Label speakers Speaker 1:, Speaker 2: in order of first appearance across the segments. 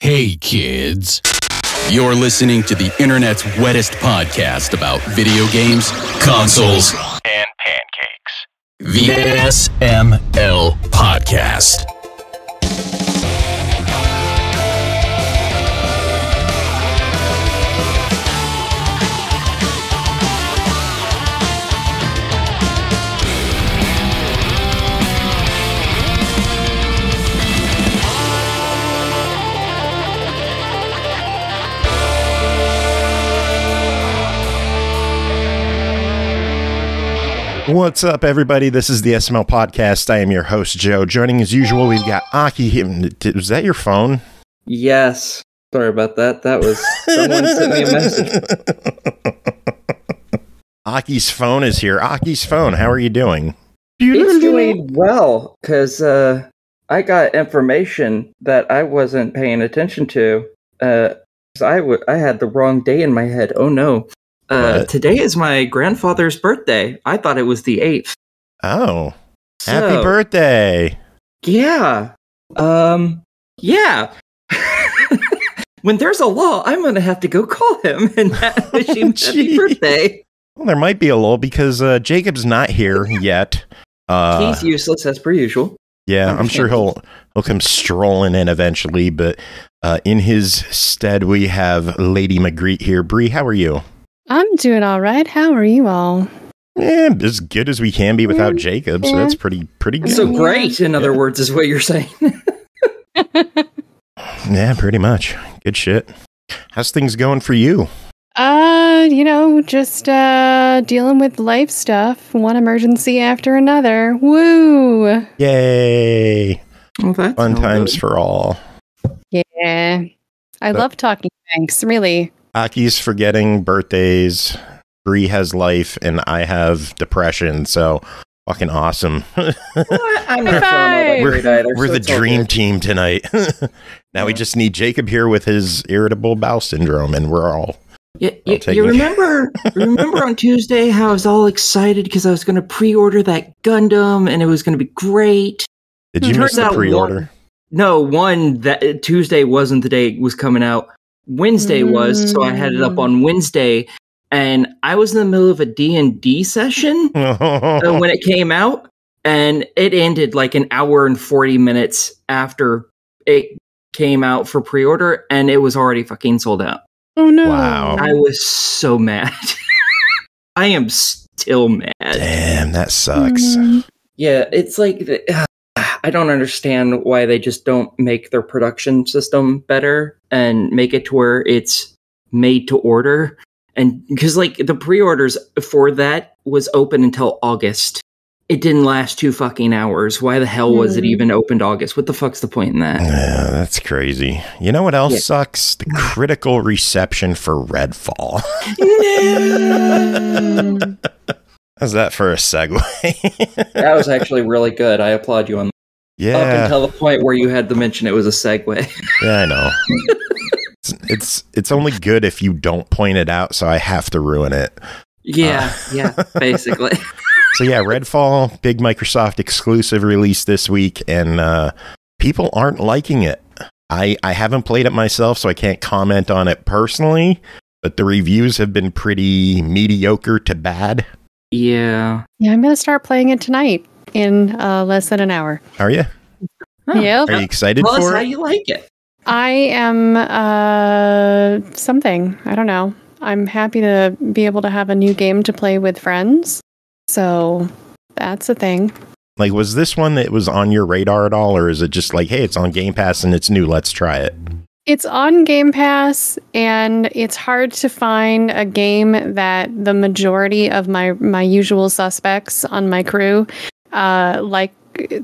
Speaker 1: Hey kids, you're listening to the internet's wettest podcast about video games, consoles, and pancakes. The SML Podcast.
Speaker 2: What's up, everybody? This is the SML Podcast. I am your host, Joe. Joining as usual, we've got Aki here. Was that your phone?
Speaker 3: Yes. Sorry about that. That was someone sent me a message.
Speaker 2: Aki's phone is here. Aki's phone, how are you doing?
Speaker 3: It's doing well, because I got information that I wasn't paying attention to. I had the wrong day in my head. Oh, no. Today is my grandfather's birthday. I thought it was the 8th.
Speaker 2: Oh. Happy birthday.
Speaker 3: Yeah. Yeah. When there's a law, I'm going to have to go call him and wish him happy birthday.
Speaker 2: Well, there might be a lull because Jacob's not here yet.
Speaker 3: He's useless as per usual.
Speaker 2: Yeah, I'm sure he'll come strolling in eventually, but in his stead, we have Lady Magritte here. Bree, how are you?
Speaker 4: I'm doing all right. How are you all?
Speaker 2: Yeah, as good as we can be without Jacob, so that's pretty good.
Speaker 3: So great, in other words, is what you're saying.
Speaker 2: Yeah, pretty much. Good shit. How's things going for you?
Speaker 4: Just dealing with life stuff, one emergency after another. Woo!
Speaker 2: Yay!
Speaker 3: Well, that's
Speaker 2: fun times
Speaker 3: good.
Speaker 2: For all.
Speaker 4: Yeah. I love talking banks, really.
Speaker 2: Aki's forgetting birthdays, Bree has life, and I have depression, so fucking awesome.
Speaker 3: I'm not
Speaker 2: we're the dream team tonight. Now we just need Jacob here with his irritable bowel syndrome, and we're all...
Speaker 3: You remember on Tuesday how I was all excited because I was going to pre-order that Gundam, and it was going to be great?
Speaker 2: Did you miss the pre-order?
Speaker 3: That Tuesday wasn't the day it was coming out. Wednesday was, so I had it up on Wednesday, and I was in the middle of a D&D session when it came out, and it ended like an hour and 40 minutes after it came out for pre-order, and it was already fucking sold out.
Speaker 4: Oh no.
Speaker 2: Wow.
Speaker 3: I was so mad. I am still mad.
Speaker 2: Damn, that sucks.
Speaker 3: Yeah, it's like... I don't understand why they just don't make their production system better and make it to where it's made to order. And because like the pre-orders for that was open until August. It didn't last 2 fucking hours. Why the hell was it even opened August? What the fuck's the point in that?
Speaker 2: Yeah, that's crazy. You know what else sucks? The critical reception for Redfall.
Speaker 3: No.
Speaker 2: How's that for a segue?
Speaker 3: That was actually really good. I applaud you on that.
Speaker 2: Yeah.
Speaker 3: Up until the point where you had to mention it was a segue.
Speaker 2: Yeah, I know. It's only good if you don't point it out, so I have to ruin it.
Speaker 3: Yeah, basically.
Speaker 2: So yeah, Redfall, big Microsoft exclusive release this week, and people aren't liking it. I haven't played it myself, so I can't comment on it personally, but the reviews have been pretty mediocre to bad.
Speaker 3: Yeah.
Speaker 4: Yeah, I'm going to start playing it tonight in less than an hour.
Speaker 2: Are you?
Speaker 4: Huh. Yeah.
Speaker 2: Are you excited
Speaker 3: Tell us
Speaker 2: for
Speaker 3: how
Speaker 2: it?
Speaker 3: you like it.
Speaker 4: I am something. I don't know. I'm happy to be able to have a new game to play with friends. So that's a thing.
Speaker 2: Like, was this one that was on your radar at all, or is it just like, hey, it's on Game Pass and it's new, let's try it?
Speaker 4: It's on Game Pass, and it's hard to find a game that the majority of my usual suspects on my crew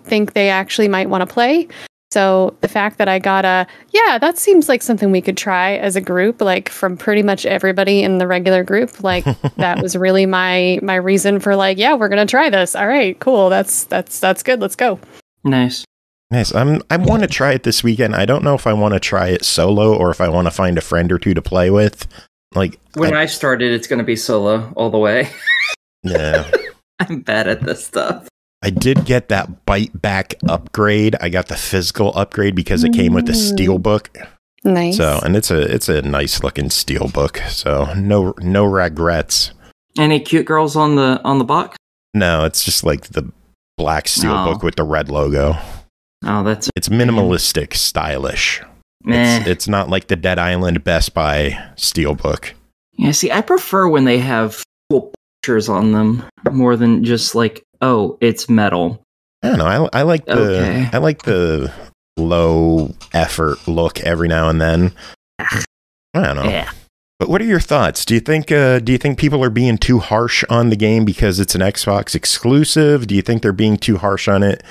Speaker 4: think they actually might want to play. So the fact that I got that seems like something we could try as a group, like from pretty much everybody in the regular group, like that was really my reason for like, yeah, we're going to try this. All right, cool. That's good. Let's go.
Speaker 3: Nice.
Speaker 2: I want to try it this weekend. I don't know if I want to try it solo or if I want to find a friend or two to play with. Like
Speaker 3: when I started, it's going to be solo all the way.
Speaker 2: Yeah.
Speaker 3: I'm bad at this stuff.
Speaker 2: I did get that bite back upgrade. I got the physical upgrade because it came with the Steelbook.
Speaker 4: Nice.
Speaker 2: So, and it's a nice looking steel book. So no regrets.
Speaker 3: Any cute girls on the box?
Speaker 2: No, it's just like the black steel book with the red logo.
Speaker 3: Oh, it's
Speaker 2: minimalistic, stylish. It's not like the Dead Island Best Buy steel book.
Speaker 3: Yeah, see, I prefer when they have cool pictures on them more than just like, oh, it's metal.
Speaker 2: I don't know. I like the low effort look every now and then. I don't know.
Speaker 3: Yeah.
Speaker 2: But what are your thoughts? Do you think people are being too harsh on the game because it's an Xbox exclusive? Do you think they're being too harsh on it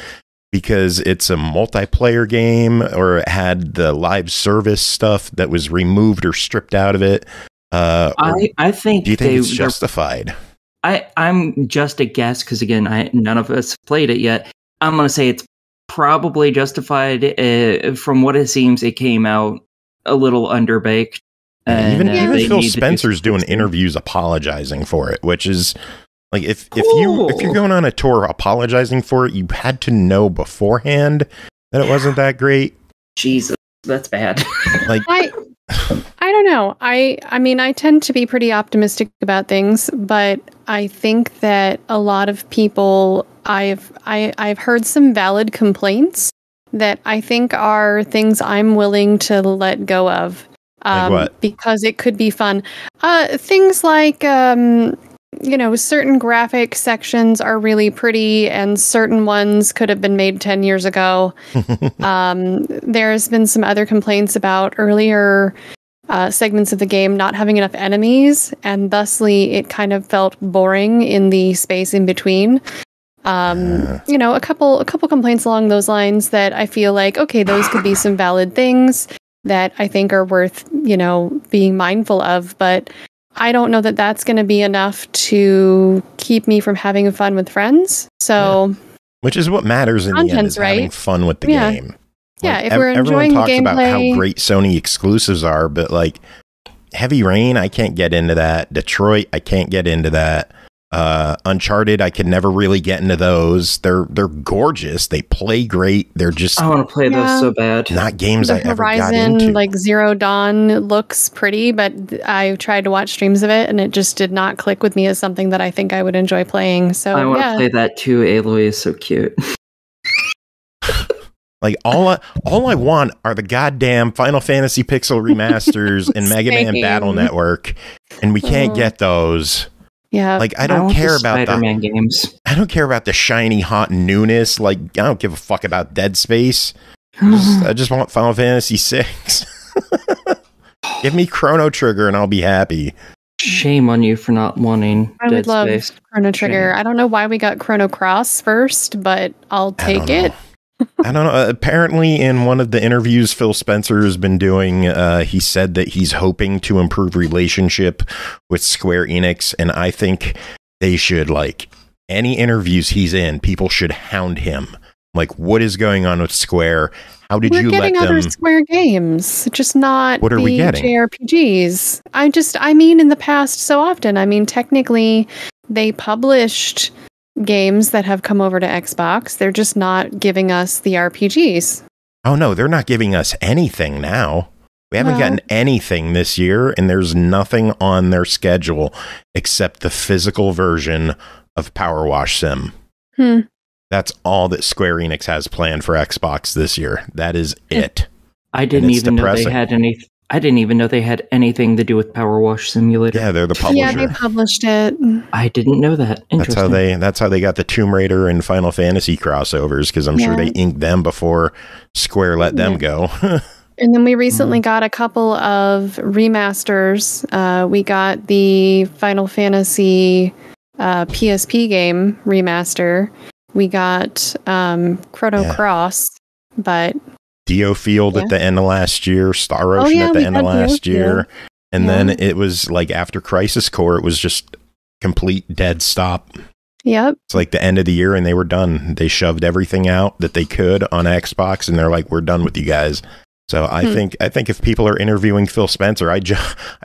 Speaker 2: because it's a multiplayer game, or it had the live service stuff that was removed or stripped out of it?
Speaker 3: I think.
Speaker 2: Do you think it's justified?
Speaker 3: I'm just a guess because again, none of us played it yet. I'm gonna say it's probably justified. From what it seems, it came out a little underbaked.
Speaker 2: Even Phil Spencer's doing interviews apologizing for it, which is like if you're going on a tour apologizing for it, you had to know beforehand that it wasn't that great.
Speaker 3: Jesus, that's bad.
Speaker 2: Like
Speaker 4: I don't know. I mean, I tend to be pretty optimistic about things, but I think that a lot of people, I've heard some valid complaints that I think are things I'm willing to let go of.
Speaker 2: Like what?
Speaker 4: Because it could be fun. Things like, certain graphic sections are really pretty and certain ones could have been made 10 years ago. There's been some other complaints about earlier segments of the game not having enough enemies, and thusly it kind of felt boring in the space in between. A couple complaints along those lines that I feel like, okay, those could be some valid things that I think are worth, being mindful of, but I don't know that that's going to be enough to keep me from having fun with friends. So,
Speaker 2: which is what matters in the end, is having fun with the game.
Speaker 4: Yeah, if we're enjoying the gameplay.
Speaker 2: Everyone talks about how great Sony exclusives are, but like Heavy Rain, I can't get into that. Detroit, I can't get into that. Uncharted, I could never really get into those. They're gorgeous. They play great. They're just,
Speaker 3: I want to play those so bad.
Speaker 2: Not games I ever got into.
Speaker 4: Horizon, like Zero Dawn, looks pretty, but I tried to watch streams of it and it just did not click with me as something that I think I would enjoy playing. So
Speaker 3: I want to play that too. Aloy is so cute.
Speaker 2: Like all I want are the goddamn Final Fantasy Pixel remasters and Mega Man Battle Network, and we can't get those.
Speaker 4: Yeah,
Speaker 2: like I don't care about
Speaker 3: Spider-Man games.
Speaker 2: I don't care about the shiny hot newness. Like I don't give a fuck about Dead Space. I just want Final Fantasy 6. Give me Chrono Trigger and I'll be happy.
Speaker 3: Shame on you for not wanting
Speaker 4: I would love Chrono Trigger. Shame. I don't know why we got Chrono Cross first, but I'll take it.
Speaker 2: I don't know. Apparently, in one of the interviews Phil Spencer has been doing, he said that he's hoping to improve relationship with Square Enix, and I think they should, like, any interviews he's in, people should hound him. Like, what is going on with Square? How did you let them?
Speaker 4: We're getting other Square games, just not
Speaker 2: what are we getting?
Speaker 4: JRPGs. I mean, in the past so often. I mean, technically, they published games that have come over to Xbox. They're just not giving us the RPGs.
Speaker 2: Oh no, they're not giving us anything now. We haven't gotten anything this year, and there's nothing on their schedule except the physical version of Power Wash Sim. That's all that Square Enix has planned for Xbox this year. That is it.
Speaker 3: I didn't even know they had any. I didn't even know they had anything to do with Power Wash Simulator.
Speaker 2: Yeah, they're the publisher.
Speaker 4: Yeah, they published it.
Speaker 3: I didn't know that. Interesting.
Speaker 2: That's how they got the Tomb Raider and Final Fantasy crossovers, because I'm sure they inked them before Square let them go.
Speaker 4: And then we recently got a couple of remasters. We got the Final Fantasy PSP game remaster. We got Chrono Cross, but
Speaker 2: Dio Field at the end of last year, Star Ocean at the end of last year, and then it was like after Crisis Core, it was just complete dead stop.
Speaker 4: Yep.
Speaker 2: It's like the end of the year and they were done. They shoved everything out that they could on Xbox and they're like, we're done with you guys. So I think if people are interviewing Phil Spencer, I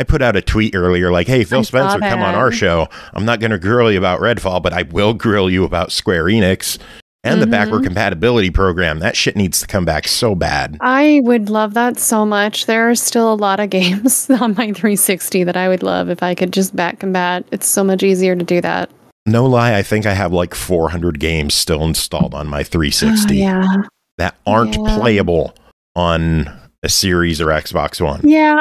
Speaker 2: put out a tweet earlier like, hey, Phil Spencer, come on our show. I'm not going to grill you about Redfall, but I will grill you about Square Enix. And the backward compatibility program. That shit needs to come back so bad.
Speaker 4: I would love that so much. There are still a lot of games on my 360 that I would love if I could just back combat. It's so much easier to do that.
Speaker 2: No lie, I think I have like 400 games still installed on my 360 that aren't playable on a Series or Xbox One.
Speaker 4: Yeah,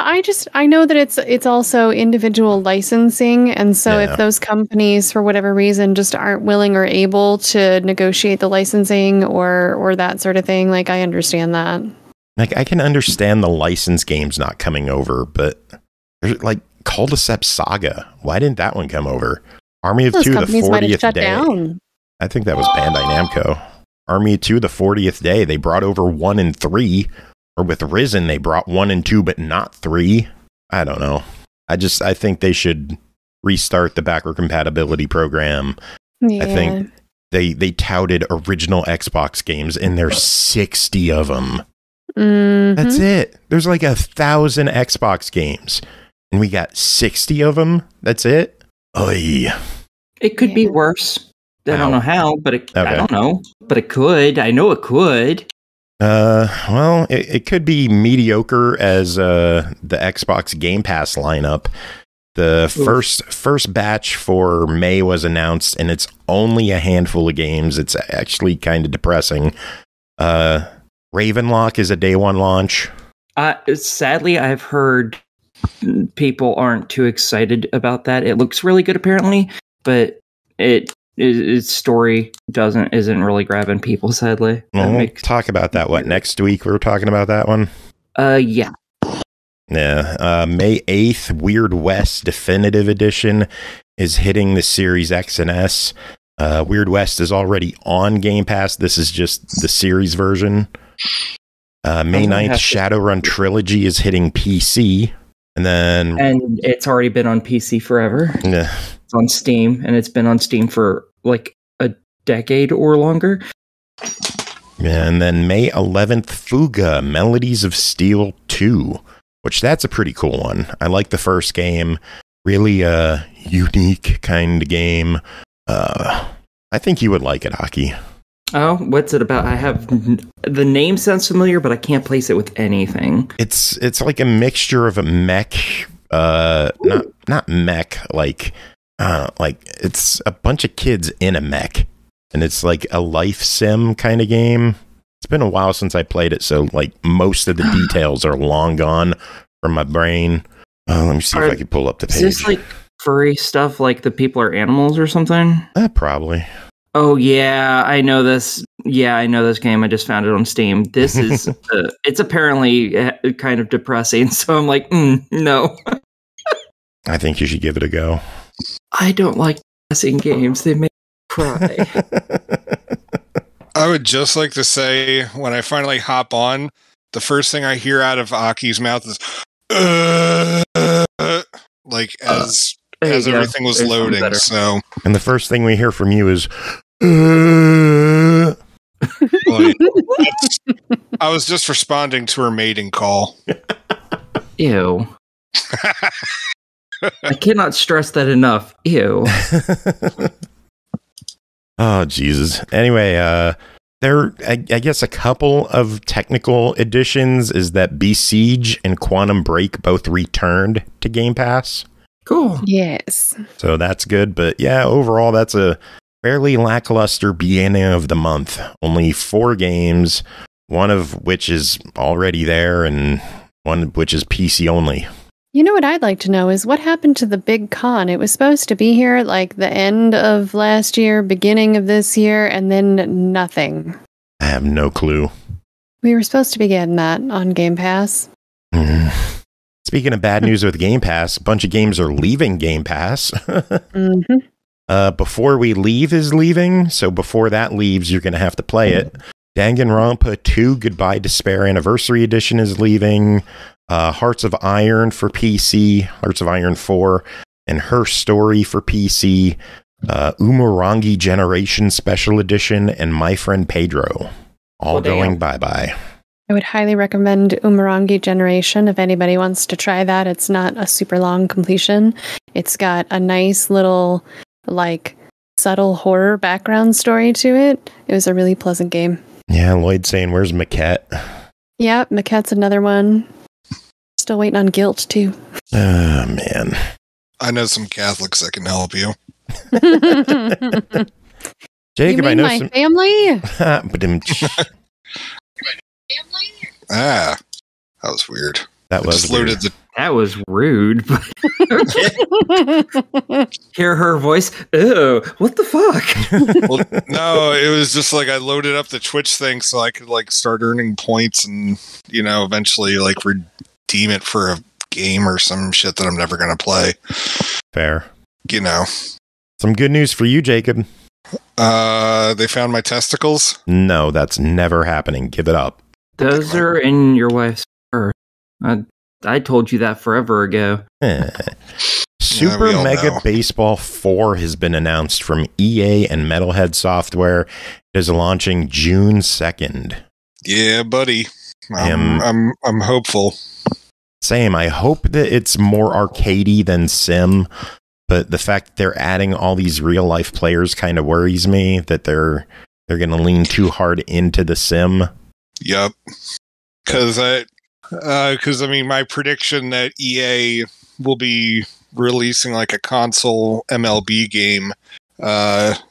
Speaker 4: I know that it's also individual licensing, and so if those companies for whatever reason just aren't willing or able to negotiate the licensing or that sort of thing, like I understand that.
Speaker 2: Like I can understand the licensed games not coming over, but there's like Cul-de-Sac Saga. Why didn't that one come over? Army of Two, the 40th day. Down. I think that was Bandai Namco. Army of Two, the 40th day. They brought over 1 and 3. Or with Risen, they brought 1 and 2, but not 3. I don't know. I think they should restart the backward compatibility program. Yeah. I think they touted original Xbox games, and there's 60 of them. Mm-hmm. That's it. There's like 1,000 Xbox games, and we got 60 of them. That's it. Oy.
Speaker 3: It could be worse. I don't know how, but I don't know. But it could. I know it could.
Speaker 2: Well, it could be mediocre as the Xbox Game Pass lineup. The first batch for May was announced, and it's only a handful of games. It's actually kind of depressing. Ravenlock is a day one launch.
Speaker 3: Sadly, I've heard people aren't too excited about that. It looks really good apparently, but its story isn't really grabbing people, sadly.
Speaker 2: We'll talk about that next week. We were talking about that one.
Speaker 3: Yeah.
Speaker 2: May 8th, Weird West Definitive Edition is hitting the Series X and S. Weird West is already on Game Pass. This is just the series version. May 9th, Shadowrun Trilogy is hitting PC. And
Speaker 3: it's already been on PC forever.
Speaker 2: Yeah.
Speaker 3: It's on Steam, and it's been on Steam for like a decade or longer.
Speaker 2: And then May 11th, Fuga, Melodies of Steel 2, which that's a pretty cool one. I like the first game. Really a unique kind of game. I think you would like it, Aki.
Speaker 3: Oh, what's it about? I have the name sounds familiar, but I can't place it with anything.
Speaker 2: It's like a mixture of a mech, not mech, like it's a bunch of kids in a mech, and it's like a life sim kind of game. It's been a while since I played it, so like most of the details are long gone from my brain. Let me see if I can pull up the page.
Speaker 3: Is this like furry stuff, like the people are animals or something?
Speaker 2: Probably.
Speaker 3: Oh yeah, I know this. Yeah, I know this game. I just found it on Steam. This is it's apparently kind of depressing. So I'm like, no.
Speaker 2: I think you should give it a go.
Speaker 3: I don't like depressing games. They make me cry.
Speaker 5: I would just like to say, when I finally hop on, the first thing I hear out of Aki's mouth is, like as everything was loading. So,
Speaker 2: and the first thing we hear from you is,
Speaker 5: like, I was just responding to her mating call.
Speaker 3: Ew. I cannot stress that enough. Ew.
Speaker 2: Oh, Jesus. Anyway, I guess a couple of technical additions is that Besiege and Quantum Break both returned to Game Pass.
Speaker 3: Cool.
Speaker 4: Yes.
Speaker 2: So that's good. But yeah, overall, that's a fairly lackluster beginning of the month. Only 4 games, one of which is already there and one which is PC only.
Speaker 4: You know what I'd like to know is what happened to the big con? It was supposed to be here at like the end of last year, beginning of this year, and then nothing.
Speaker 2: I have no clue.
Speaker 4: We were supposed to be getting that on Game Pass.
Speaker 2: Speaking of bad news with Game Pass, a bunch of games are leaving Game Pass. Before We Leave is leaving, so before that leaves, you're going to have to play it. Danganronpa 2 Goodbye Despair Anniversary Edition is leaving. Hearts of Iron for PC, Hearts of Iron 4, and Her Story for PC, Umurangi Generation Special Edition, and My Friend Pedro. All going bye-bye.
Speaker 4: I would highly recommend Umurangi Generation if anybody wants to try that. It's not a super long completion. It's got a nice little, like, subtle horror background story to it. It was a really pleasant game.
Speaker 2: Yeah, Lloyd saying, where's Maquette?
Speaker 4: Yeah, Maquette's another one. Still waiting on Guilt, too.
Speaker 2: Oh, man.
Speaker 5: I know some Catholics that can help you.
Speaker 2: Jacob,
Speaker 4: you mean
Speaker 2: I know
Speaker 4: my
Speaker 2: some
Speaker 4: family?
Speaker 5: That was weird.
Speaker 2: That was weird.
Speaker 3: That was rude. But hear her voice. Oh, what the fuck?
Speaker 5: Well, no, it was just like I loaded up the Twitch thing so I could like start earning points and eventually like redeem it for a game or some shit that I'm never gonna play.
Speaker 2: Fair. Some good news for you, Jacob.
Speaker 5: They found my testicles.
Speaker 2: No, that's never happening. Give it up.
Speaker 3: Those are in your wife's purse. I told you that forever ago.
Speaker 2: Super Mega Baseball 4 has been announced from EA and Metalhead Software. It is launching June 2nd.
Speaker 5: Yeah, buddy. I'm hopeful.
Speaker 2: Same. I hope that it's more arcadey than sim, but the fact that they're adding all these real life players kind of worries me that they're going to lean too hard into the sim.
Speaker 5: Yep. Because my prediction that EA will be releasing like a console MLB game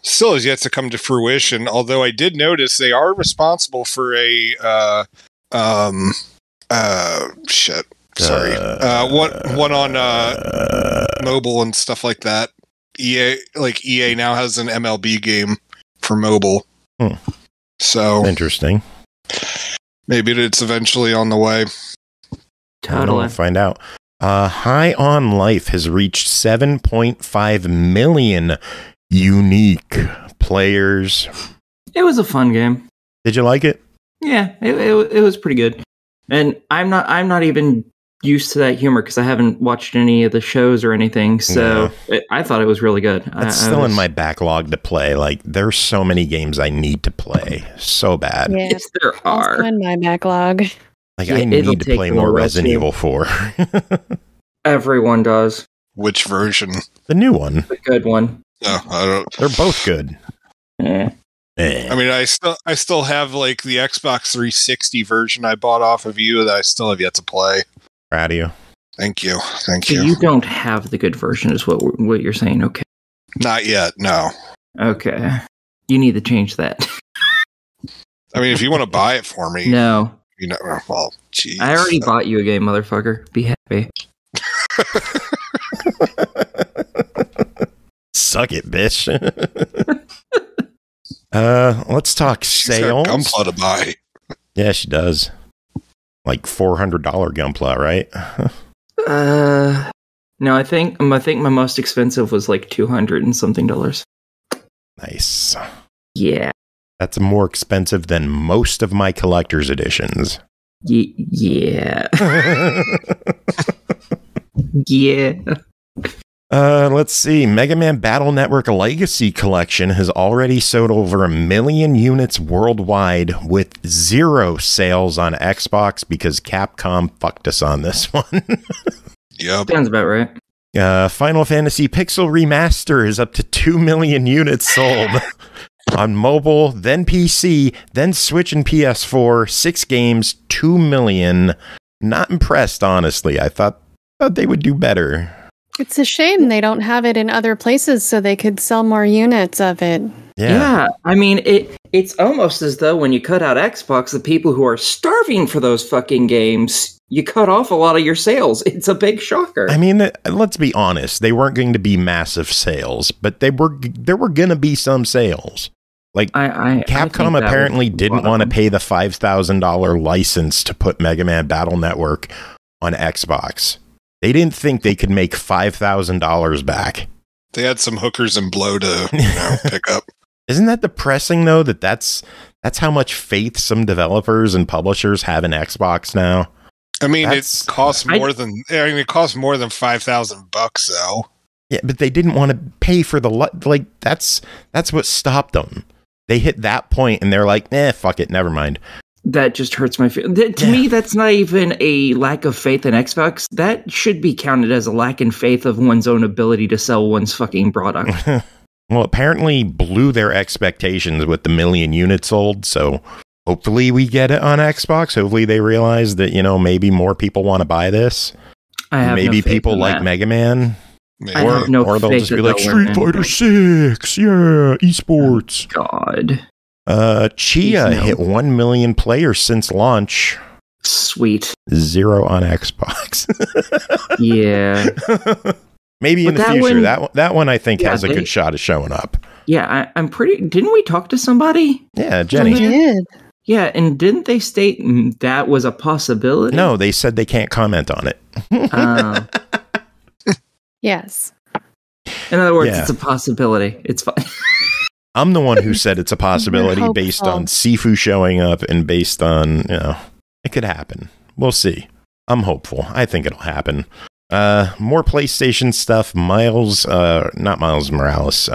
Speaker 5: still has yet to come to fruition. Although I did notice they are responsible for a one on mobile and stuff like that. EA now has an MLB game for mobile. So
Speaker 2: interesting.
Speaker 5: Maybe it's eventually on the way.
Speaker 3: Totally.
Speaker 2: We'll find out. High on Life has reached 7.5 million unique players.
Speaker 3: It was a fun game.
Speaker 2: Did you like it?
Speaker 3: Yeah, it was pretty good. And I'm not even used to that humor because I haven't watched any of the shows or anything. So I thought it was really good.
Speaker 2: It's still in my backlog to play. Like, there's so many games I need to play so bad.
Speaker 4: Yeah,
Speaker 3: yes, there are.
Speaker 4: Also in my backlog.
Speaker 2: Like, I need to play more Resident Evil 4.
Speaker 3: Everyone does.
Speaker 5: Which version?
Speaker 2: The new one.
Speaker 3: The good one.
Speaker 5: No, I don't.
Speaker 2: They're both good.
Speaker 3: Yeah.
Speaker 5: I mean, I still have like the Xbox 360 version I bought off of you that I still have yet to play.
Speaker 2: Proud of you.
Speaker 5: Thank you.
Speaker 3: So you don't have the good version, is what you're saying? Okay.
Speaker 5: Not yet. No.
Speaker 3: Okay. You need to change that.
Speaker 5: I mean, if you want to buy it for me,
Speaker 3: no.
Speaker 5: Well, geez.
Speaker 3: I already bought you a game, motherfucker. Be happy.
Speaker 2: Suck it, bitch. Let's talk sales.
Speaker 5: Gunpla to buy.
Speaker 2: Yeah, she does. Like $400 Gunpla, right?
Speaker 3: No, I think my most expensive was like $200 and something.
Speaker 2: Nice.
Speaker 3: Yeah.
Speaker 2: That's more expensive than most of my collector's editions.
Speaker 3: Yeah. Yeah.
Speaker 2: Let's see. Mega Man Battle Network Legacy Collection has already sold over 1 million units worldwide with 0 sales on Xbox because Capcom fucked us on this one.
Speaker 5: Yep.
Speaker 3: Sounds about right.
Speaker 2: Final Fantasy Pixel Remaster is up to 2 million units sold on mobile, then PC, then Switch and PS4. 6 games, 2 million. Not impressed, honestly. I thought they would do better.
Speaker 4: It's a shame they don't have it in other places so they could sell more units of it.
Speaker 3: Yeah. I mean, it's almost as though when you cut out Xbox, the people who are starving for those fucking games, you cut off a lot of your sales. It's a big shocker.
Speaker 2: I mean, let's be honest. They weren't going to be massive sales, but there were going to be some sales. Like, Capcom apparently didn't want to pay the $5,000 license to put Mega Man Battle Network on Xbox. They didn't think they could make $5,000 back.
Speaker 5: They had some hookers and blow to pick up.
Speaker 2: Isn't that depressing, though, that's how much faith some developers and publishers have in Xbox now?
Speaker 5: I mean, it costs more than $5,000 though.
Speaker 2: Yeah, but they didn't want to pay for the that's what stopped them. They hit that point and they're like, fuck it, never mind.
Speaker 3: That just hurts my feelings. To me, that's not even a lack of faith in Xbox. That should be counted as a lack in faith of one's own ability to sell one's fucking product.
Speaker 2: Well, apparently blew their expectations with the 1 million units sold, so hopefully we get it on Xbox. Hopefully they realize that, maybe more people want to buy this. Maybe people like Mega Man.
Speaker 3: Or
Speaker 2: they'll just be like, Street Fighter 6, yeah, esports.
Speaker 3: God.
Speaker 2: Chia hit 1 million players since launch.
Speaker 3: Sweet.
Speaker 2: 0 on Xbox.
Speaker 3: Yeah.
Speaker 2: Maybe in the future. That one I think has a good shot of showing up.
Speaker 3: Yeah, I'm pretty... Didn't we talk to somebody?
Speaker 2: Yeah, Jenny.
Speaker 4: We did.
Speaker 3: Yeah, and didn't they state that was a possibility?
Speaker 2: No, they said they can't comment on it.
Speaker 4: Yes.
Speaker 3: In other words, it's a possibility. It's fine.
Speaker 2: I'm the one who said it's a possibility based on Sifu showing up and based on, it could happen. We'll see. I'm hopeful. I think it'll happen. More PlayStation stuff. Not Miles Morales.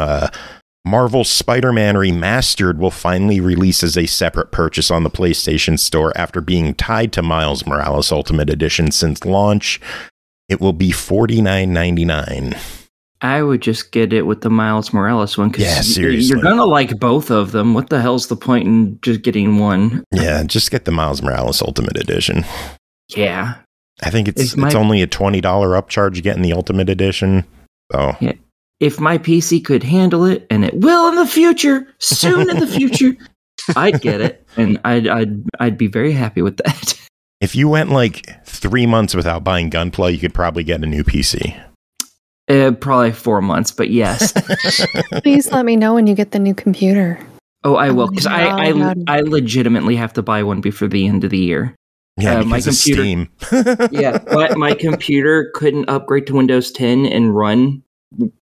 Speaker 2: Marvel Spider-Man Remastered will finally release as a separate purchase on the PlayStation Store after being tied to Miles Morales Ultimate Edition since launch. It will be $49.99.
Speaker 3: I would just get it with the Miles Morales one because
Speaker 2: seriously.
Speaker 3: You're gonna like both of them. What the hell's the point in just getting one?
Speaker 2: Yeah, just get the Miles Morales Ultimate Edition.
Speaker 3: Yeah,
Speaker 2: I think it's only a $20 upcharge getting the Ultimate Edition. So
Speaker 3: yeah. If my PC could handle it, and it will in the future, soon in the future, I'd get it, and I'd be very happy with that.
Speaker 2: If you went like 3 months without buying Gunpla, you could probably get a new PC.
Speaker 3: Probably 4 months, but yes.
Speaker 4: Please let me know when you get the new computer.
Speaker 3: Oh, I will, because I legitimately have to buy one before the end of the year.
Speaker 2: Yeah, because my computer, Steam.
Speaker 3: Yeah, but my computer couldn't upgrade to Windows 10 and run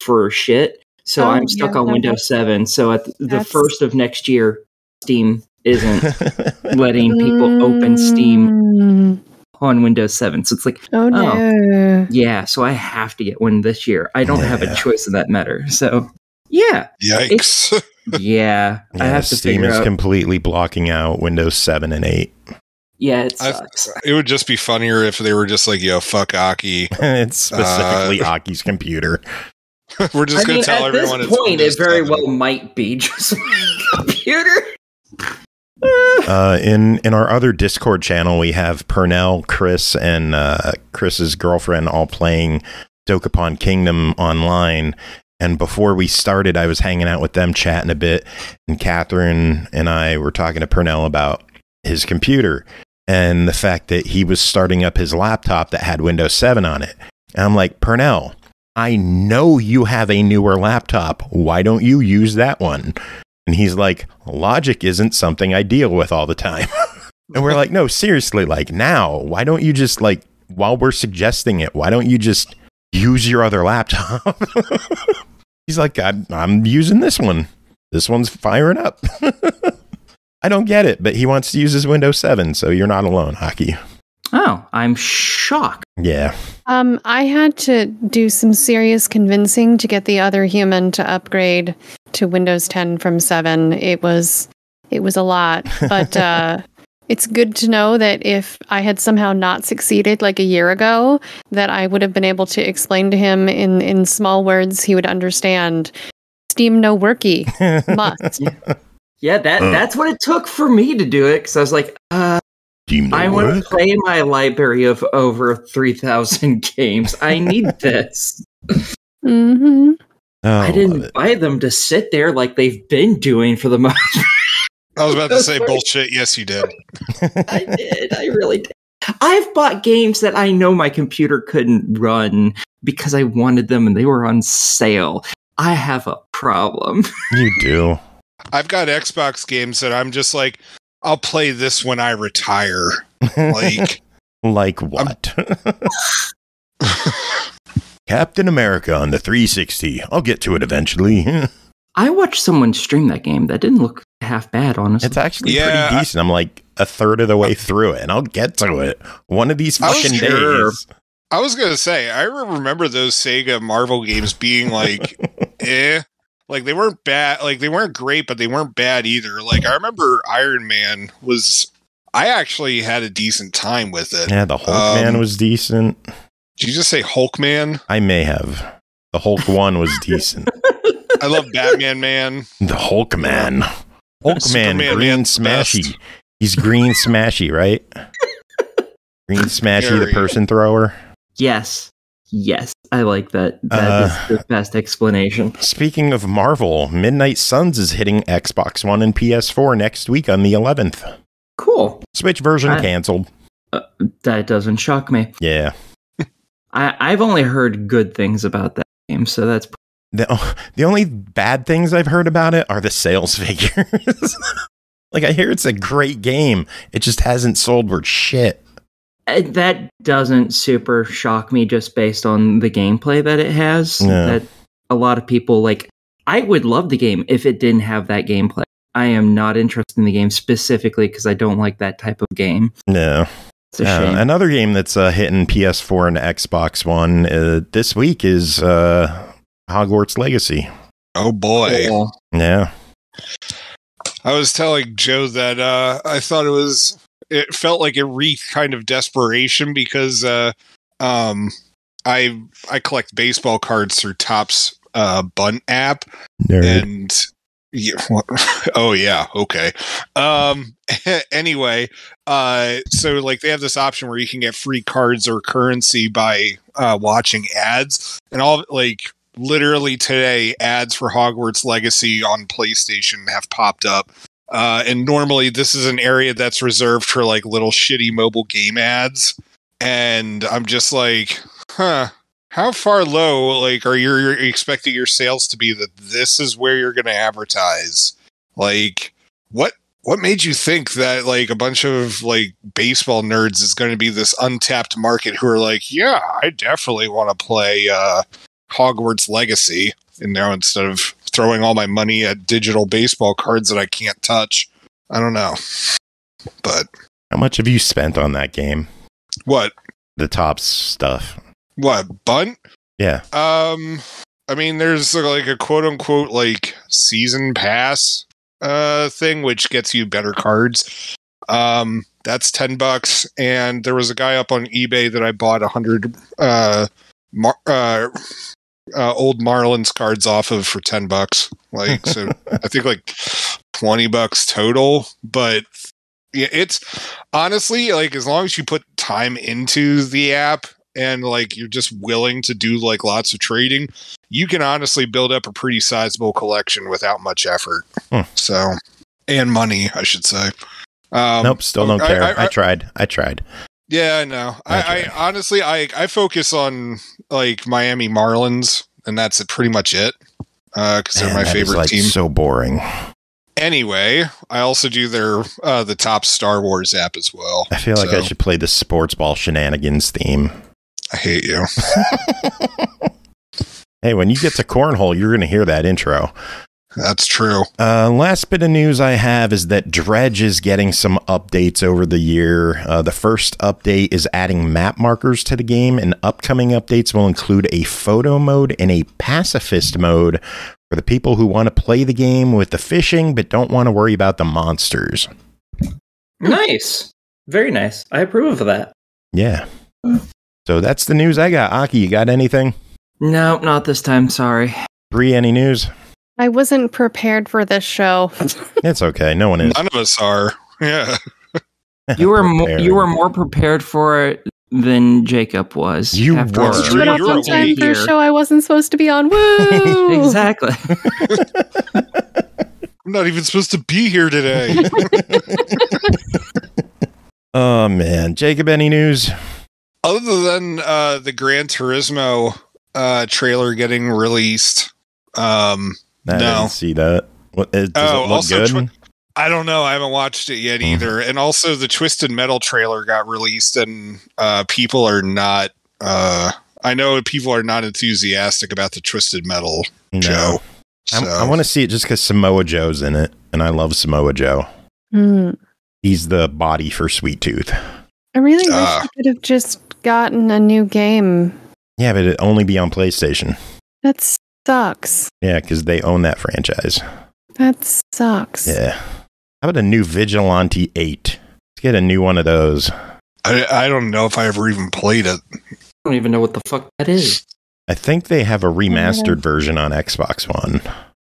Speaker 3: for shit, so I'm stuck on Windows 7. So at the first of next year, Steam isn't letting people open Steam on Windows 7. So it's like,
Speaker 4: oh no.
Speaker 3: Yeah, so I have to get one this year. I don't have a choice in that matter. So, yeah.
Speaker 5: Yikes.
Speaker 3: I have to
Speaker 2: Steam is completely blocking out Windows 7 and 8.
Speaker 3: Yeah, it sucks.
Speaker 5: It would just be funnier if they were just like, yo, fuck Aki.
Speaker 2: It's specifically Aki's computer.
Speaker 5: We're just going to tell everyone
Speaker 3: at this point, it very well might be just my computer.
Speaker 2: In our other Discord channel, we have Pernell, Chris, and Chris's girlfriend all playing Dokapon Kingdom online. And before we started, I was hanging out with them, chatting a bit, and Catherine and I were talking to Pernell about his computer and the fact that he was starting up his laptop that had Windows 7 on it. And I'm like, Pernell, I know you have a newer laptop. Why don't you use that one? And he's like, logic isn't something I deal with all the time. And we're like, no, seriously, like now, why don't you just like, while we're suggesting it, why don't you just use your other laptop? He's like, I'm using this one. This one's firing up. I don't get it, but he wants to use his Windows 7, so you're not alone, Hockey.
Speaker 3: Oh, I'm shocked.
Speaker 2: Yeah.
Speaker 4: I had to do some serious convincing to get the other human to upgrade to Windows 10 from 7. It was a lot, but it's good to know that if I had somehow not succeeded like a year ago, that I would have been able to explain to him in small words he would understand. Steam no worky. Must.
Speaker 3: Yeah, that's what it took for me to do it, because I was like, I want to play my library of over 3,000 games. I need this.
Speaker 4: Mm-hmm.
Speaker 3: I didn't buy them to sit there like they've been doing for the most.
Speaker 5: I was about to say bullshit. Yes, you did.
Speaker 3: I did. I really did. I've bought games that I know my computer couldn't run because I wanted them and they were on sale. I have a problem.
Speaker 2: You do.
Speaker 5: I've got Xbox games that I'm just like, I'll play this when I retire.
Speaker 2: Like what? Captain America on the 360. I'll get to it eventually.
Speaker 3: I watched someone stream that game. That didn't look half bad, honestly.
Speaker 2: It's actually pretty decent. I'm like a third of the way through it, and I'll get to it one of these fucking days.
Speaker 5: I was going to say, I remember those Sega Marvel games being like, Like, they weren't bad. Like, they weren't great, but they weren't bad either. Like, I remember Iron Man was... I actually had a decent time with it.
Speaker 2: Yeah, the Hulk Man was decent.
Speaker 5: Did you just say Hulk Man?
Speaker 2: I may have. The Hulk 1 was decent.
Speaker 5: I love Batman Man.
Speaker 2: The Hulkman. Hulkman,
Speaker 5: Superman
Speaker 2: green
Speaker 5: Man's
Speaker 2: smashy.
Speaker 5: best.
Speaker 2: He's green smashy, right? Green smashy, the
Speaker 5: Very.
Speaker 2: person thrower.
Speaker 3: Yes. Yes. I like that. That is the best explanation.
Speaker 2: Speaking of Marvel, Midnight Suns is hitting Xbox One and PS4 next week on the 11th.
Speaker 3: Cool.
Speaker 2: Switch version canceled.
Speaker 3: That doesn't shock me.
Speaker 2: Yeah.
Speaker 3: I've only heard good things about that game, so that's
Speaker 2: The only bad things I've heard about it are the sales figures. Like, I hear it's a great game. It just hasn't sold worth shit.
Speaker 3: that doesn't super shock me just based on the gameplay that it has.
Speaker 2: Yeah.
Speaker 3: That a lot of people like. I would love the game if it didn't have that gameplay. I am not interested in the game specifically because I don't like that type of game.
Speaker 2: No.
Speaker 3: It's a shame.
Speaker 2: Another game that's hitting PS4 and Xbox One this week is Hogwarts Legacy.
Speaker 5: Oh boy.
Speaker 3: Cool.
Speaker 2: Yeah.
Speaker 5: I was telling Joe that I thought it felt like it reeked kind of desperation because I collect baseball cards through Topps Bunt app.
Speaker 2: Nerd.
Speaker 5: And yeah, oh yeah, okay. Anyway, so like they have this option where you can get free cards or currency by watching ads, and all like literally today ads for Hogwarts Legacy on PlayStation have popped up. And normally this is an area that's reserved for like little shitty mobile game ads, and I'm just like, how far low, like, are you expecting your sales to be that this is where you're going to advertise? Like, what made you think that, like, a bunch of, like, baseball nerds is going to be this untapped market who are like, yeah, I definitely want to play Hogwarts Legacy, instead of throwing all my money at digital baseball cards that I can't touch? I don't know. But
Speaker 2: How much have you spent on that game?
Speaker 5: what?
Speaker 2: The Topps stuff.
Speaker 5: What? Bunt?
Speaker 2: Yeah.
Speaker 5: I mean, there's like a quote unquote like season pass thing, which gets you better cards. That's $10, and there was a guy up on eBay that I bought 100 old Marlins cards off of for $10. Like, so I think like $20 total. But yeah, it's honestly like, as long as you put time into the app and like you're just willing to do like lots of trading, you can honestly build up a pretty sizable collection without much effort. So, and money, I should say.
Speaker 2: Nope, still don't care. I tried.
Speaker 5: Yeah, I know. I honestly, I focus on like Miami Marlins, and that's pretty much it. Because they're my favorite team.
Speaker 2: So boring.
Speaker 5: Anyway, I also do the top Star Wars app as well.
Speaker 2: I feel like I should play the Sports Ball Shenanigans theme.
Speaker 5: I hate you.
Speaker 2: Hey, when you get to Cornhole, you're going to hear that intro.
Speaker 5: That's true.
Speaker 2: Last bit of news I have is that Dredge is getting some updates over the year. The first update is adding map markers to the game, and upcoming updates will include a photo mode and a pacifist mode for the people who want to play the game with the fishing but don't want to worry about the monsters.
Speaker 3: Nice. Very nice. I approve of that.
Speaker 2: Yeah. So that's the news I got. Aki, you got anything?
Speaker 3: No, not this time. Sorry.
Speaker 2: Bree, any news?
Speaker 4: I wasn't prepared for this show.
Speaker 2: It's okay. No one is.
Speaker 5: None of us are. Yeah.
Speaker 3: You were more prepared for it than Jacob was.
Speaker 2: You were.
Speaker 4: I went off on time for a show I wasn't supposed to be on. Woo!
Speaker 3: Exactly.
Speaker 5: I'm not even supposed to be here today.
Speaker 2: Oh, man. Jacob, any news?
Speaker 5: Other than the Gran Turismo trailer getting released,
Speaker 2: I didn't see that. Does it look good?
Speaker 5: I don't know. I haven't watched it yet either. And also, the Twisted Metal trailer got released, and people are not. I know people are not enthusiastic about the Twisted Metal Joe. So.
Speaker 2: I want to see it just because Samoa Joe's in it, and I love Samoa Joe. He's the body for Sweet Tooth.
Speaker 4: I really wish I could have just gotten a new game.
Speaker 2: Yeah, but it'd only be on PlayStation.
Speaker 4: That sucks.
Speaker 2: Yeah, because they own that franchise.
Speaker 4: That sucks.
Speaker 2: Yeah. How about a new Vigilante 8? Let's get a new one of those.
Speaker 5: I don't know if I ever even played it.
Speaker 3: I don't even know what the fuck that is.
Speaker 2: I think they have a remastered version on Xbox One.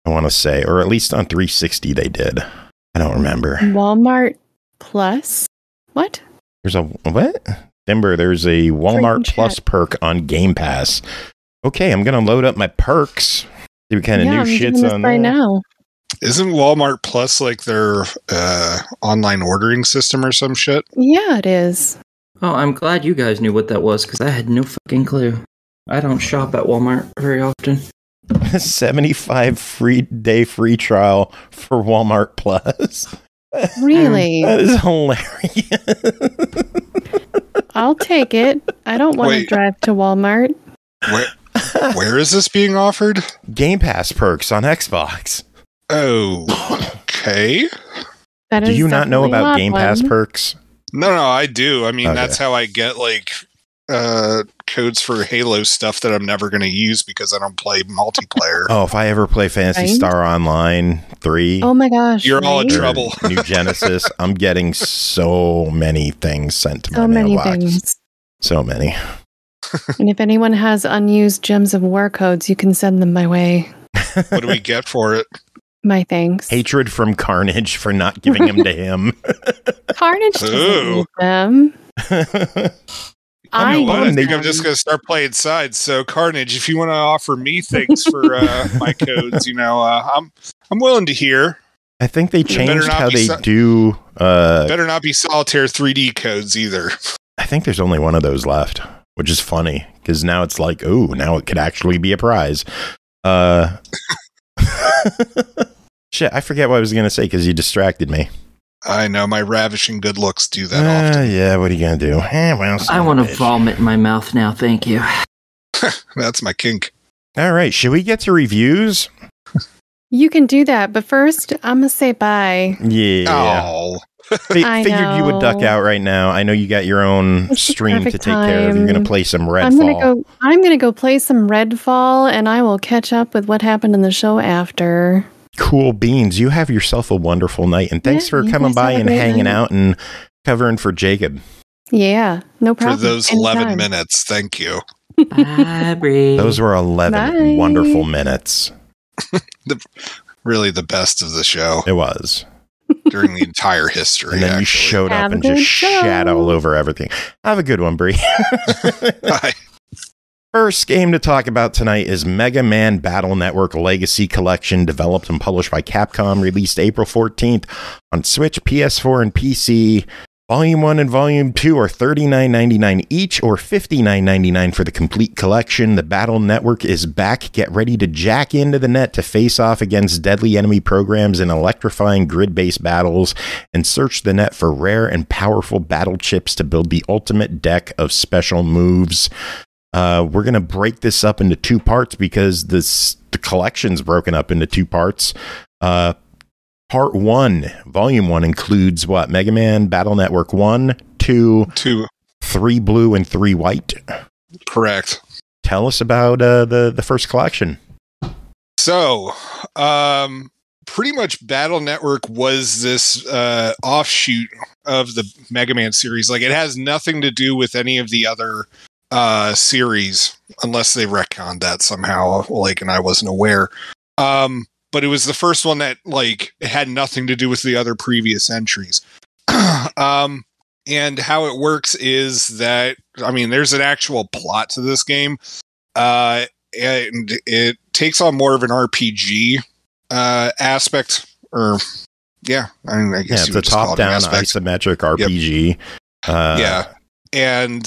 Speaker 2: I want to say, or at least on 360 they did. I don't remember.
Speaker 4: Walmart Plus? What?
Speaker 2: There's a what? Timber, there's a Walmart Plus perk on Game Pass. Okay, I'm gonna load up my perks. See what kind of new shit's on there.
Speaker 4: Now.
Speaker 5: Isn't Walmart Plus like their online ordering system or some shit?
Speaker 4: Yeah, it is.
Speaker 3: Oh, I'm glad you guys knew what that was, because I had no fucking clue. I don't shop at Walmart very often.
Speaker 2: 75 day free trial for Walmart Plus.
Speaker 4: Really?
Speaker 2: That is hilarious.
Speaker 4: I'll take it. I don't want to drive to Walmart.
Speaker 5: Where is this being offered?
Speaker 2: Game Pass perks on Xbox.
Speaker 5: Oh, okay.
Speaker 2: Do you not know about Game Pass perks?
Speaker 5: No, I do. I mean, that's how I get like codes for Halo stuff that I'm never going to use because I don't play multiplayer.
Speaker 2: Oh, if I ever play Phantasy Star Online 3.
Speaker 4: Oh my gosh.
Speaker 5: You're all in trouble.
Speaker 2: New Genesis. I'm getting so many things sent to my mailbox. So many things. So many.
Speaker 4: And if anyone has unused Gems of War codes, you can send them my way.
Speaker 5: What do we get for it?
Speaker 4: My thanks.
Speaker 2: Hatred from Carnage for not giving them to him.
Speaker 4: Carnage doesn't need them.
Speaker 5: I think I'm just going to start playing sides. So, Carnage, if you want to offer me things for my codes, I'm willing to hear.
Speaker 2: I think they changed how they do.
Speaker 5: Better not be Solitaire 3D codes either.
Speaker 2: I think there's only one of those left, which is funny because now it's like, oh, now it could actually be a prize. Shit, I forget what I was going to say because you distracted me.
Speaker 5: I know, my ravishing good looks do that often.
Speaker 2: Yeah, what are you going to do? Well,
Speaker 3: I want to vomit in my mouth now, thank you.
Speaker 5: That's my kink.
Speaker 2: All right, should we get to reviews?
Speaker 4: You can do that, but first, I'm going to say bye.
Speaker 2: Yeah.
Speaker 5: Oh.
Speaker 2: Figured you would duck out right now. I know you got your own stream to take care of. You're going to play some Redfall.
Speaker 4: I'm going to go play some Redfall, and I will catch up with what happened in the show after.
Speaker 2: Cool beans. You have yourself a wonderful night, and thanks for coming by and hanging out and covering for Jacob.
Speaker 4: Yeah, no problem.
Speaker 5: For those 11 minutes, thank you.
Speaker 3: Bye, Bree.
Speaker 2: Those were 11 wonderful minutes.
Speaker 5: Really the best of the show.
Speaker 2: It was.
Speaker 5: During the entire history.
Speaker 2: And then you showed up and just shat all over everything. Have a good one, Bree.
Speaker 5: Bye.
Speaker 2: First game to talk about tonight is Mega Man Battle Network Legacy Collection, developed and published by Capcom, released April 14th on Switch, PS4, and PC. Volume 1 and Volume 2 are $39.99 each, or $59.99 for the complete collection. The Battle Network is back. Get ready to jack into the net to face off against deadly enemy programs in electrifying grid-based battles, and search the net for rare and powerful battle chips to build the ultimate deck of special moves. We're going to break this up into two parts because the collection's broken up into two parts. Part 1, Volume 1 includes what? Mega Man Battle Network 1, 2, 3 blue, and 3 white.
Speaker 5: Correct.
Speaker 2: Tell us about the first collection.
Speaker 5: So, pretty much Battle Network was this offshoot of the Mega Man series. Like, it has nothing to do with any of the other series, unless they retconned that somehow, and I wasn't aware. But it was the first one that, it had nothing to do with the other previous entries. And how it works is that, there's an actual plot to this game. And it takes on more of an RPG aspect. I guess
Speaker 2: it's a top-down isometric RPG.
Speaker 5: Yep. And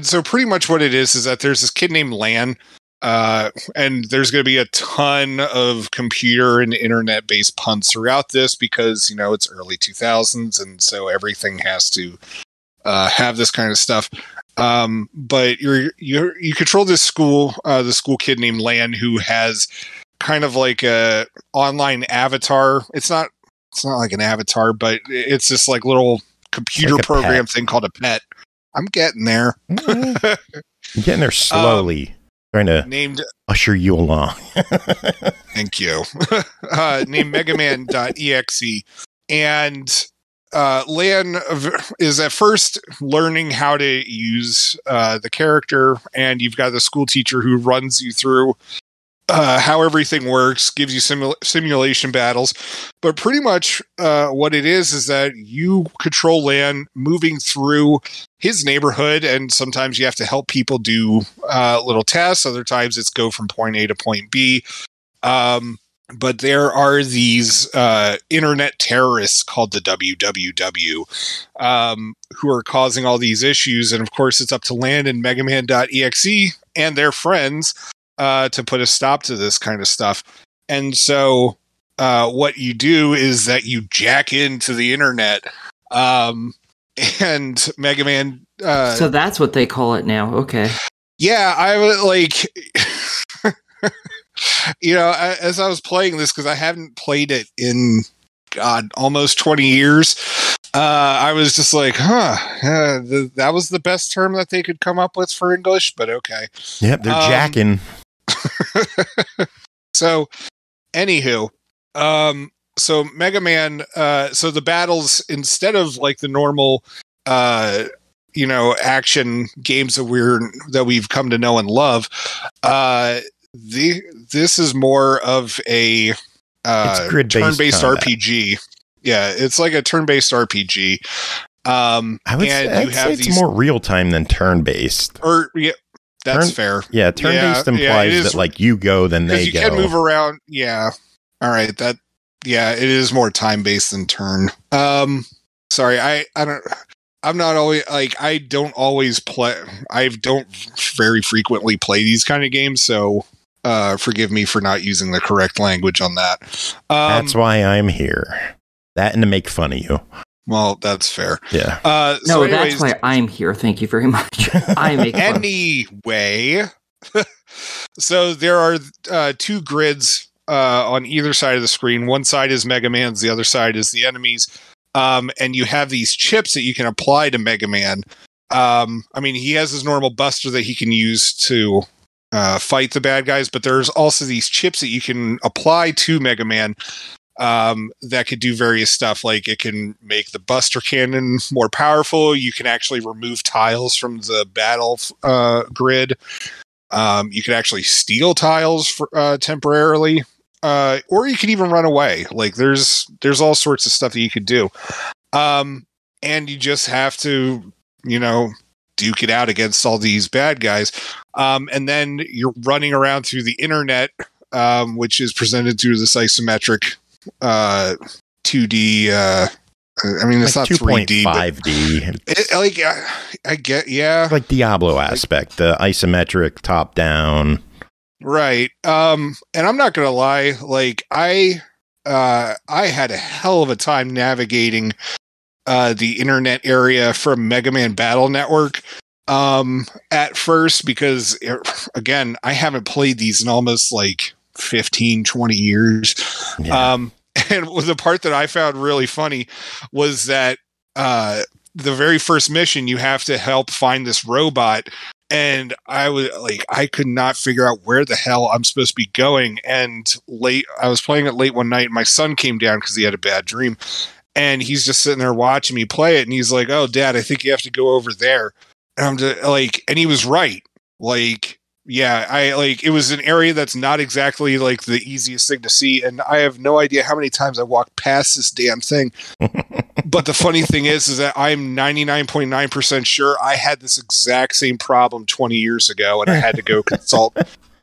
Speaker 5: so pretty much what it is that there's this kid named Lan, and there's going to be a ton of computer and internet-based puns throughout this because, it's early 2000s, and so everything has to have this kind of stuff. But you control this school kid named Lan who has kind of like a online avatar. It's not like an avatar, but it's this little computer program thing called a pet. I'm getting there.
Speaker 2: I'm getting there slowly. Trying to usher you along.
Speaker 5: Thank you. Named megaman.exe. And Lan is at first learning how to use the character, and you've got the school teacher who runs you through how everything works, gives you simulation battles. But pretty much what it is that you control Lan moving through his neighborhood, and sometimes you have to help people do little tasks. Other times it's go from point A to point B. But there are these internet terrorists called the WWW who are causing all these issues. And of course, it's up to Lan and Megaman.exe and their friends to put a stop to this kind of stuff. And so what you do is that you jack into the internet and Megaman.
Speaker 3: So that's what they call it now. Okay.
Speaker 5: Yeah, I would like... as I was playing this, because I haven't played it in, God, almost 20 years, I was just like, that was the best term that they could come up with for English, but okay.
Speaker 2: Yep, they're jacking.
Speaker 5: So, anywho, so Mega Man, so the battles, instead of like the normal, action games that we've come to know and love, this is more of a turn-based RPG. Yeah, it's like a turn-based RPG.
Speaker 2: I'd say it's more real-time than turn-based.
Speaker 5: That's fair.
Speaker 2: Yeah, turn-based implies that like you go, then they go.
Speaker 5: You can move around. Yeah. All right. it is more time-based than turn. Sorry, I'm not always like, I don't always play. I don't very frequently play these kind of games, so forgive me for not using the correct language on that.
Speaker 2: That's why I'm here. That and to make fun of you.
Speaker 5: Well, that's fair.
Speaker 2: Yeah.
Speaker 3: That's why I'm here. Thank you very much. I make fun.
Speaker 5: Anyway, so there are two grids on either side of the screen. One side is Mega Man's, the other side is the enemies. And you have these chips that you can apply to Mega Man. He has his normal buster that he can use to fight the bad guys, but there's also these chips that you can apply to Mega Man that could do various stuff. Like it can make the buster cannon more powerful. You can actually remove tiles from the battle grid. You can actually steal tiles for, temporarily. Or you can even run away. Like there's all sorts of stuff that you could do. And you just have to, duke it out against all these bad guys. And then you're running around through the internet, which is presented through this isometric 2D. It's not 3D, 5D. I get, yeah,
Speaker 2: like Diablo aspect, the isometric top down.
Speaker 5: Right. And I'm not gonna lie, like I had a hell of a time navigating the internet area from Mega Man Battle Network at first, because again, I haven't played these in almost like 15, 20 years. Yeah. And the part that I found really funny was that the very first mission, you have to help find this robot. And I could not figure out where the hell I'm supposed to be going. And I was playing it late one night, and my son came down because he had a bad dream. And he's just sitting there watching me play it. And he's like, "Oh, Dad, I think you have to go over there." And I'm just like, and he was right. Like, yeah, it was an area that's not exactly like the easiest thing to see. And I have no idea how many times I walked past this damn thing. But the funny thing is that I'm 99.9% sure I had this exact same problem 20 years ago, and I had to go consult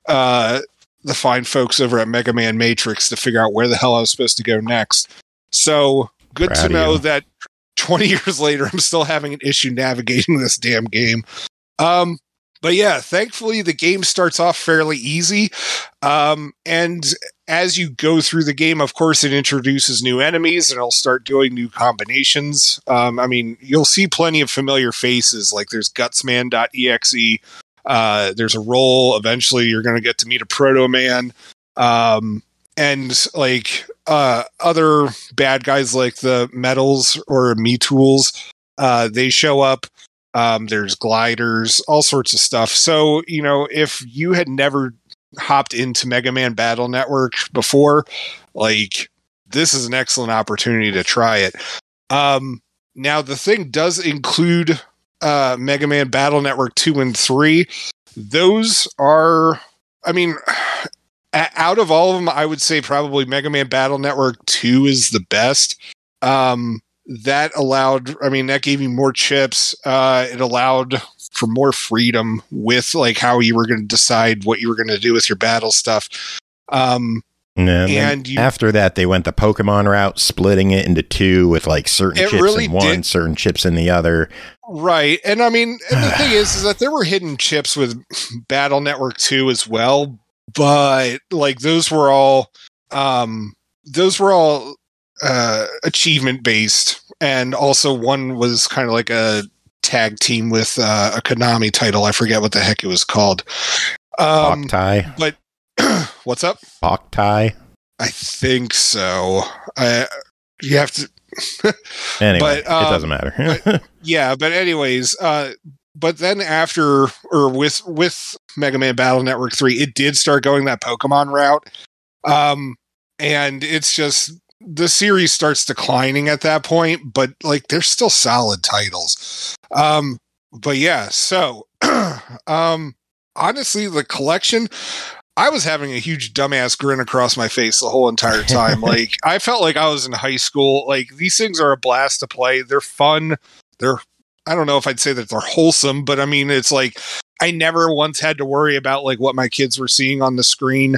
Speaker 5: the fine folks over at Mega Man Matrix to figure out where the hell I was supposed to go next. So good to know that 20 years later, I'm still having an issue navigating this damn game. But yeah, thankfully the game starts off fairly easy. And as you go through the game, of course, it introduces new enemies and it'll start doing new combinations. You'll see plenty of familiar faces, like there's Gutsman.exe. There's a role. Eventually you're going to get to meet a Proto Man. And like other bad guys like the Metals or Me Tools, they show up. There's gliders, all sorts of stuff. So, if you had never hopped into Mega Man Battle Network before, like, this is an excellent opportunity to try it. Now, the thing does include Mega Man Battle Network 2 and 3. Those are, out of all of them, I would say probably Mega Man Battle Network 2 is the best. That gave you more chips. It allowed for more freedom with like how you were going to decide what you were going to do with your battle stuff.
Speaker 2: After that, they went the Pokemon route, splitting it into two with like certain chips in one, certain chips in the other.
Speaker 5: Right. And I mean, and the thing is that there were hidden chips with Battle Network 2 as well, but like those were all achievement based. And also one was kind of like a tag team with a Konami title. I forget what the heck it was called.
Speaker 2: Boktai.
Speaker 5: But what's up?
Speaker 2: Boktai.
Speaker 5: I think so. You have to.
Speaker 2: Anyway,
Speaker 5: but,
Speaker 2: it doesn't matter.
Speaker 5: but anyways, but then after or with Mega Man Battle Network 3, it did start going that Pokemon route. And it's just the series starts declining at that point, but like they're still solid titles. But yeah, so honestly, the collection, I was having a huge dumbass grin across my face the whole entire time. Like I felt like I was in high school. Like these things are a blast to play. They're fun. I don't know if I'd say that they're wholesome, but I mean, it's like I never once had to worry about like what my kids were seeing on the screen.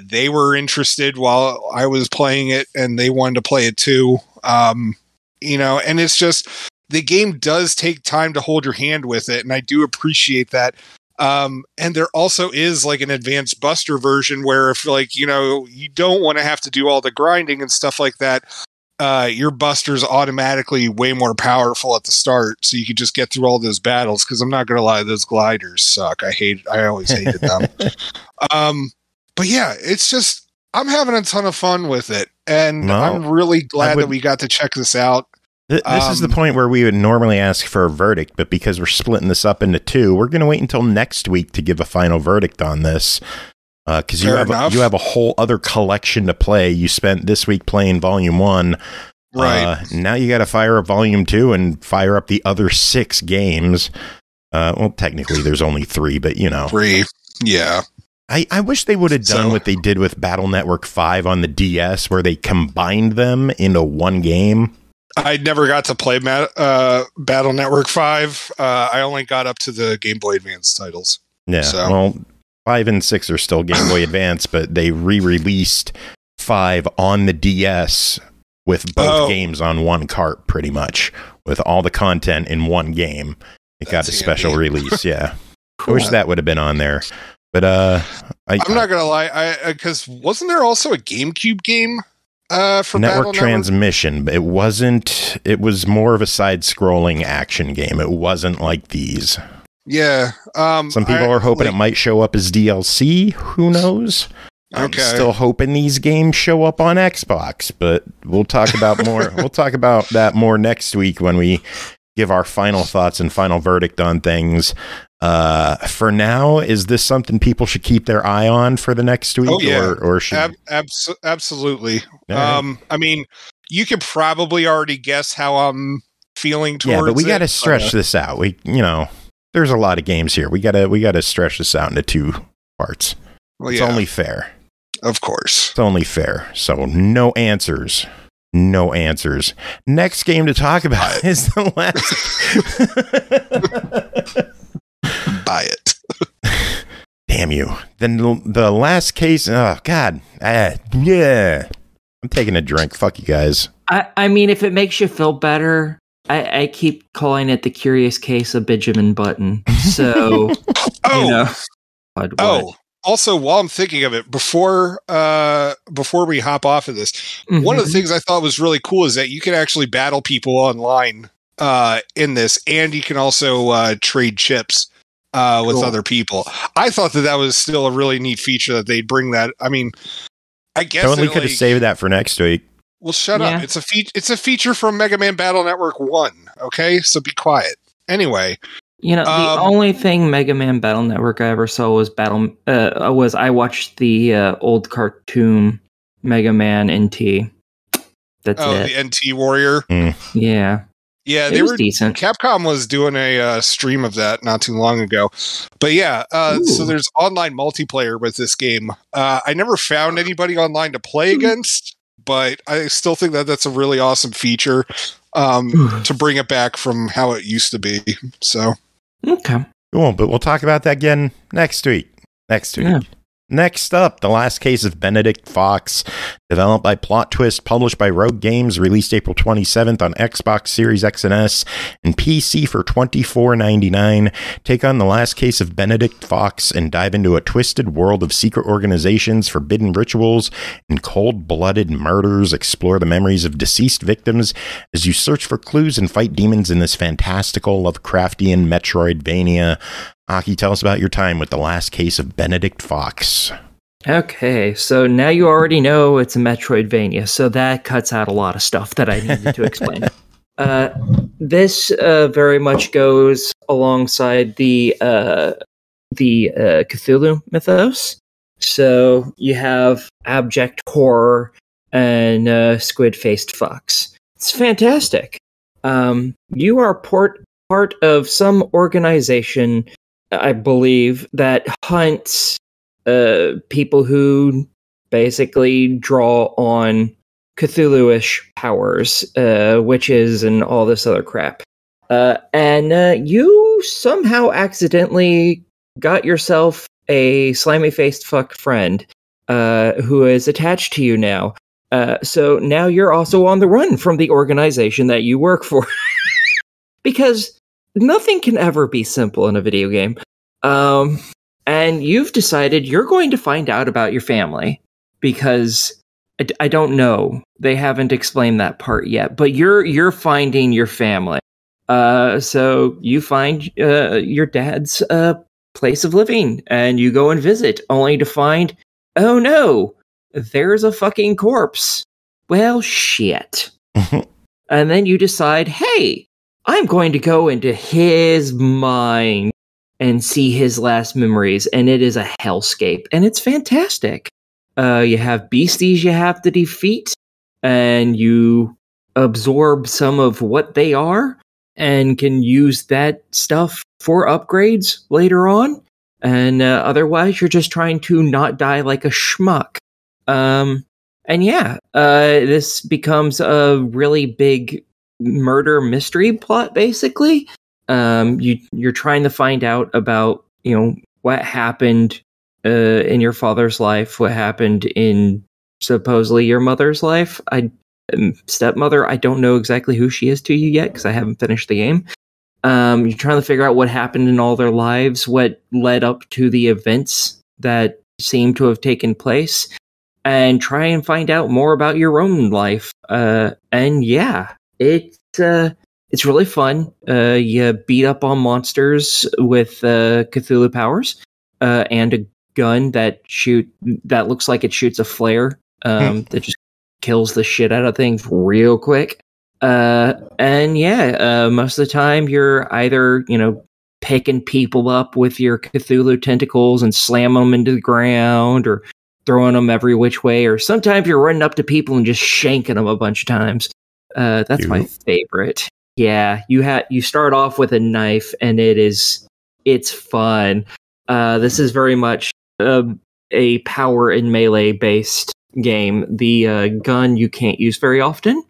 Speaker 5: They were interested while I was playing it and they wanted to play it too. And it's just, the game does take time to hold your hand with it. And I do appreciate that. And there also is like an advanced buster version where if like, you don't want to have to do all the grinding and stuff like that. Your buster's automatically way more powerful at the start. So you can just get through all those battles. Cause I'm not going to lie, those gliders suck. I always hated them. But yeah, it's just, I'm having a ton of fun with it. And I'm really glad that we got to check this out.
Speaker 2: This is the point where we would normally ask for a verdict, but because we're splitting this up into two, we're going to wait until next week to give a final verdict on this. Because you have a whole other collection to play. You spent this week playing Volume 1.
Speaker 5: Right.
Speaker 2: Now you got to fire up Volume 2 and fire up the other 6 games. Well, technically there's only 3, but
Speaker 5: 3. Yeah.
Speaker 2: I wish they would have done what they did with Battle Network 5 on the DS, where they combined them into one game.
Speaker 5: I never got to play Battle Network 5. I only got up to the Game Boy Advance titles.
Speaker 2: Yeah, well, 5 and 6 are still Game Boy Advance, but they re-released 5 on the DS with both games on one cart, pretty much, with all the content in one game. It got a special release, yeah. Cool. I wish that would have been on there. But I'm
Speaker 5: not gonna lie, because wasn't there also a GameCube game for
Speaker 2: Network Transmission? It wasn't. It was more of a side-scrolling action game. It wasn't like these.
Speaker 5: Yeah.
Speaker 2: Some people are hoping it might show up as DLC. Who knows? I'm still hoping these games show up on Xbox, but we'll talk about more. We'll talk about that more next week when we give our final thoughts and final verdict on things. For now, is this something people should keep their eye on for the next week?
Speaker 5: Oh, yeah.
Speaker 2: Or should
Speaker 5: absolutely.
Speaker 2: Right.
Speaker 5: I mean, you could probably already guess how I'm feeling towards it.
Speaker 2: Yeah, but we got to stretch this out. There's a lot of games here. We gotta stretch this out into 2 parts.
Speaker 5: Well,
Speaker 2: it's only fair.
Speaker 5: Of course.
Speaker 2: It's only fair. So no answers. No answers. Next game to talk about is the last.
Speaker 5: Buy it.
Speaker 2: Damn you. Then the last case. Oh, God. Yeah. I'm taking a drink. Fuck you guys.
Speaker 3: I mean, if it makes you feel better, I keep calling it the curious case of Benjamin Button. So,
Speaker 5: also, while I'm thinking of it, before we hop off of this, one of the things I thought was really cool is that you can actually battle people online in this, and you can also trade chips with other people. I thought that was still a really neat feature that they'd bring that. I mean, I guess
Speaker 2: we could have saved that for next week.
Speaker 5: Well, shut up. It's a feature from Mega Man Battle Network 1. Okay, so be quiet. Anyway.
Speaker 3: The only thing Mega Man Battle Network I ever saw was I watched the old cartoon Mega Man NT. That's it.
Speaker 5: The NT Warrior?
Speaker 3: Yeah.
Speaker 5: Yeah,
Speaker 3: It was decent.
Speaker 5: Capcom was doing a stream of that not too long ago. But yeah, so there's online multiplayer with this game. I never found anybody online to play against, but I still think that that's a really awesome feature to bring it back from how it used to be. So
Speaker 3: Okay.
Speaker 2: Cool, but we'll talk about that again next week.
Speaker 3: Yeah.
Speaker 2: Next up, The Last Case of Benedict Fox, developed by Plot Twist, published by Rogue Games, released April 27th on Xbox Series X and S and PC for $24.99. Take on The Last Case of Benedict Fox and dive into a twisted world of secret organizations, forbidden rituals, and cold-blooded murders. Explore the memories of deceased victims as you search for clues and fight demons in this fantastical Lovecraftian Metroidvania. Aki, tell us about your time with The Last Case of Benedict Fox.
Speaker 3: Okay, so now you already know it's a Metroidvania, so that cuts out a lot of stuff that I needed to explain. This very much goes alongside the Cthulhu mythos. So you have abject horror and squid-faced fox. It's fantastic. You are part of some organization, I believe, that hunts people who basically draw on Cthulhu-ish powers, witches, and all this other crap. And you somehow accidentally got yourself a slimy-faced fuck friend who is attached to you now. So now you're also on the run from the organization that you work for. Because nothing can ever be simple in a video game. And you've decided you're going to find out about your family. Because I don't know. They haven't explained that part yet. But you're finding your family. So you find your dad's place of living. And you go and visit. Only to find, oh no, there's a fucking corpse. Well, shit. And then you decide, hey, I'm going to go into his mind and see his last memories, and it is a hellscape, and it's fantastic. You have beasties you have to defeat, and you absorb some of what they are, and can use that stuff for upgrades later on, and otherwise you're just trying to not die like a schmuck. And yeah, this becomes a really big murder mystery plot, basically. You're trying to find out about, what happened in your father's life, what happened in supposedly your mother's life. Stepmother, I don't know exactly who she is to you yet because I haven't finished the game. You're trying to figure out what happened in all their lives, what led up to the events that seem to have taken place, and try and find out more about your own life. And yeah, it's really fun. You beat up on monsters with Cthulhu powers and a gun that looks like it shoots a flare that just kills the shit out of things real quick. And yeah, most of the time you're either picking people up with your Cthulhu tentacles and slamming them into the ground, or throwing them every which way, or sometimes you're running up to people and just shanking them a bunch of times. That's my favorite. Yeah, you start off with a knife, and it's fun. This is very much a power and melee based game. The gun you can't use very often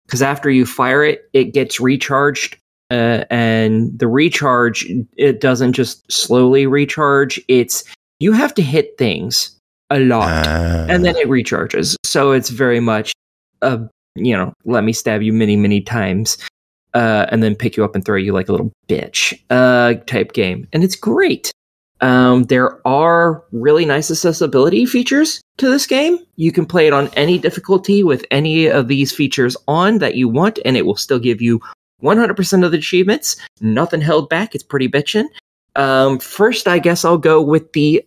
Speaker 3: because after you fire it, it gets recharged, and the recharge, it doesn't just slowly recharge. You have to hit things a lot, and then it recharges. So it's very much let me stab you many, many times, and then pick you up and throw you like a little bitch type game. And it's great. There are really nice accessibility features to this game. You can play it on any difficulty with any of these features on that you want, and it will still give you 100% of the achievements. Nothing held back. It's pretty bitchin'. First, I guess I'll go with the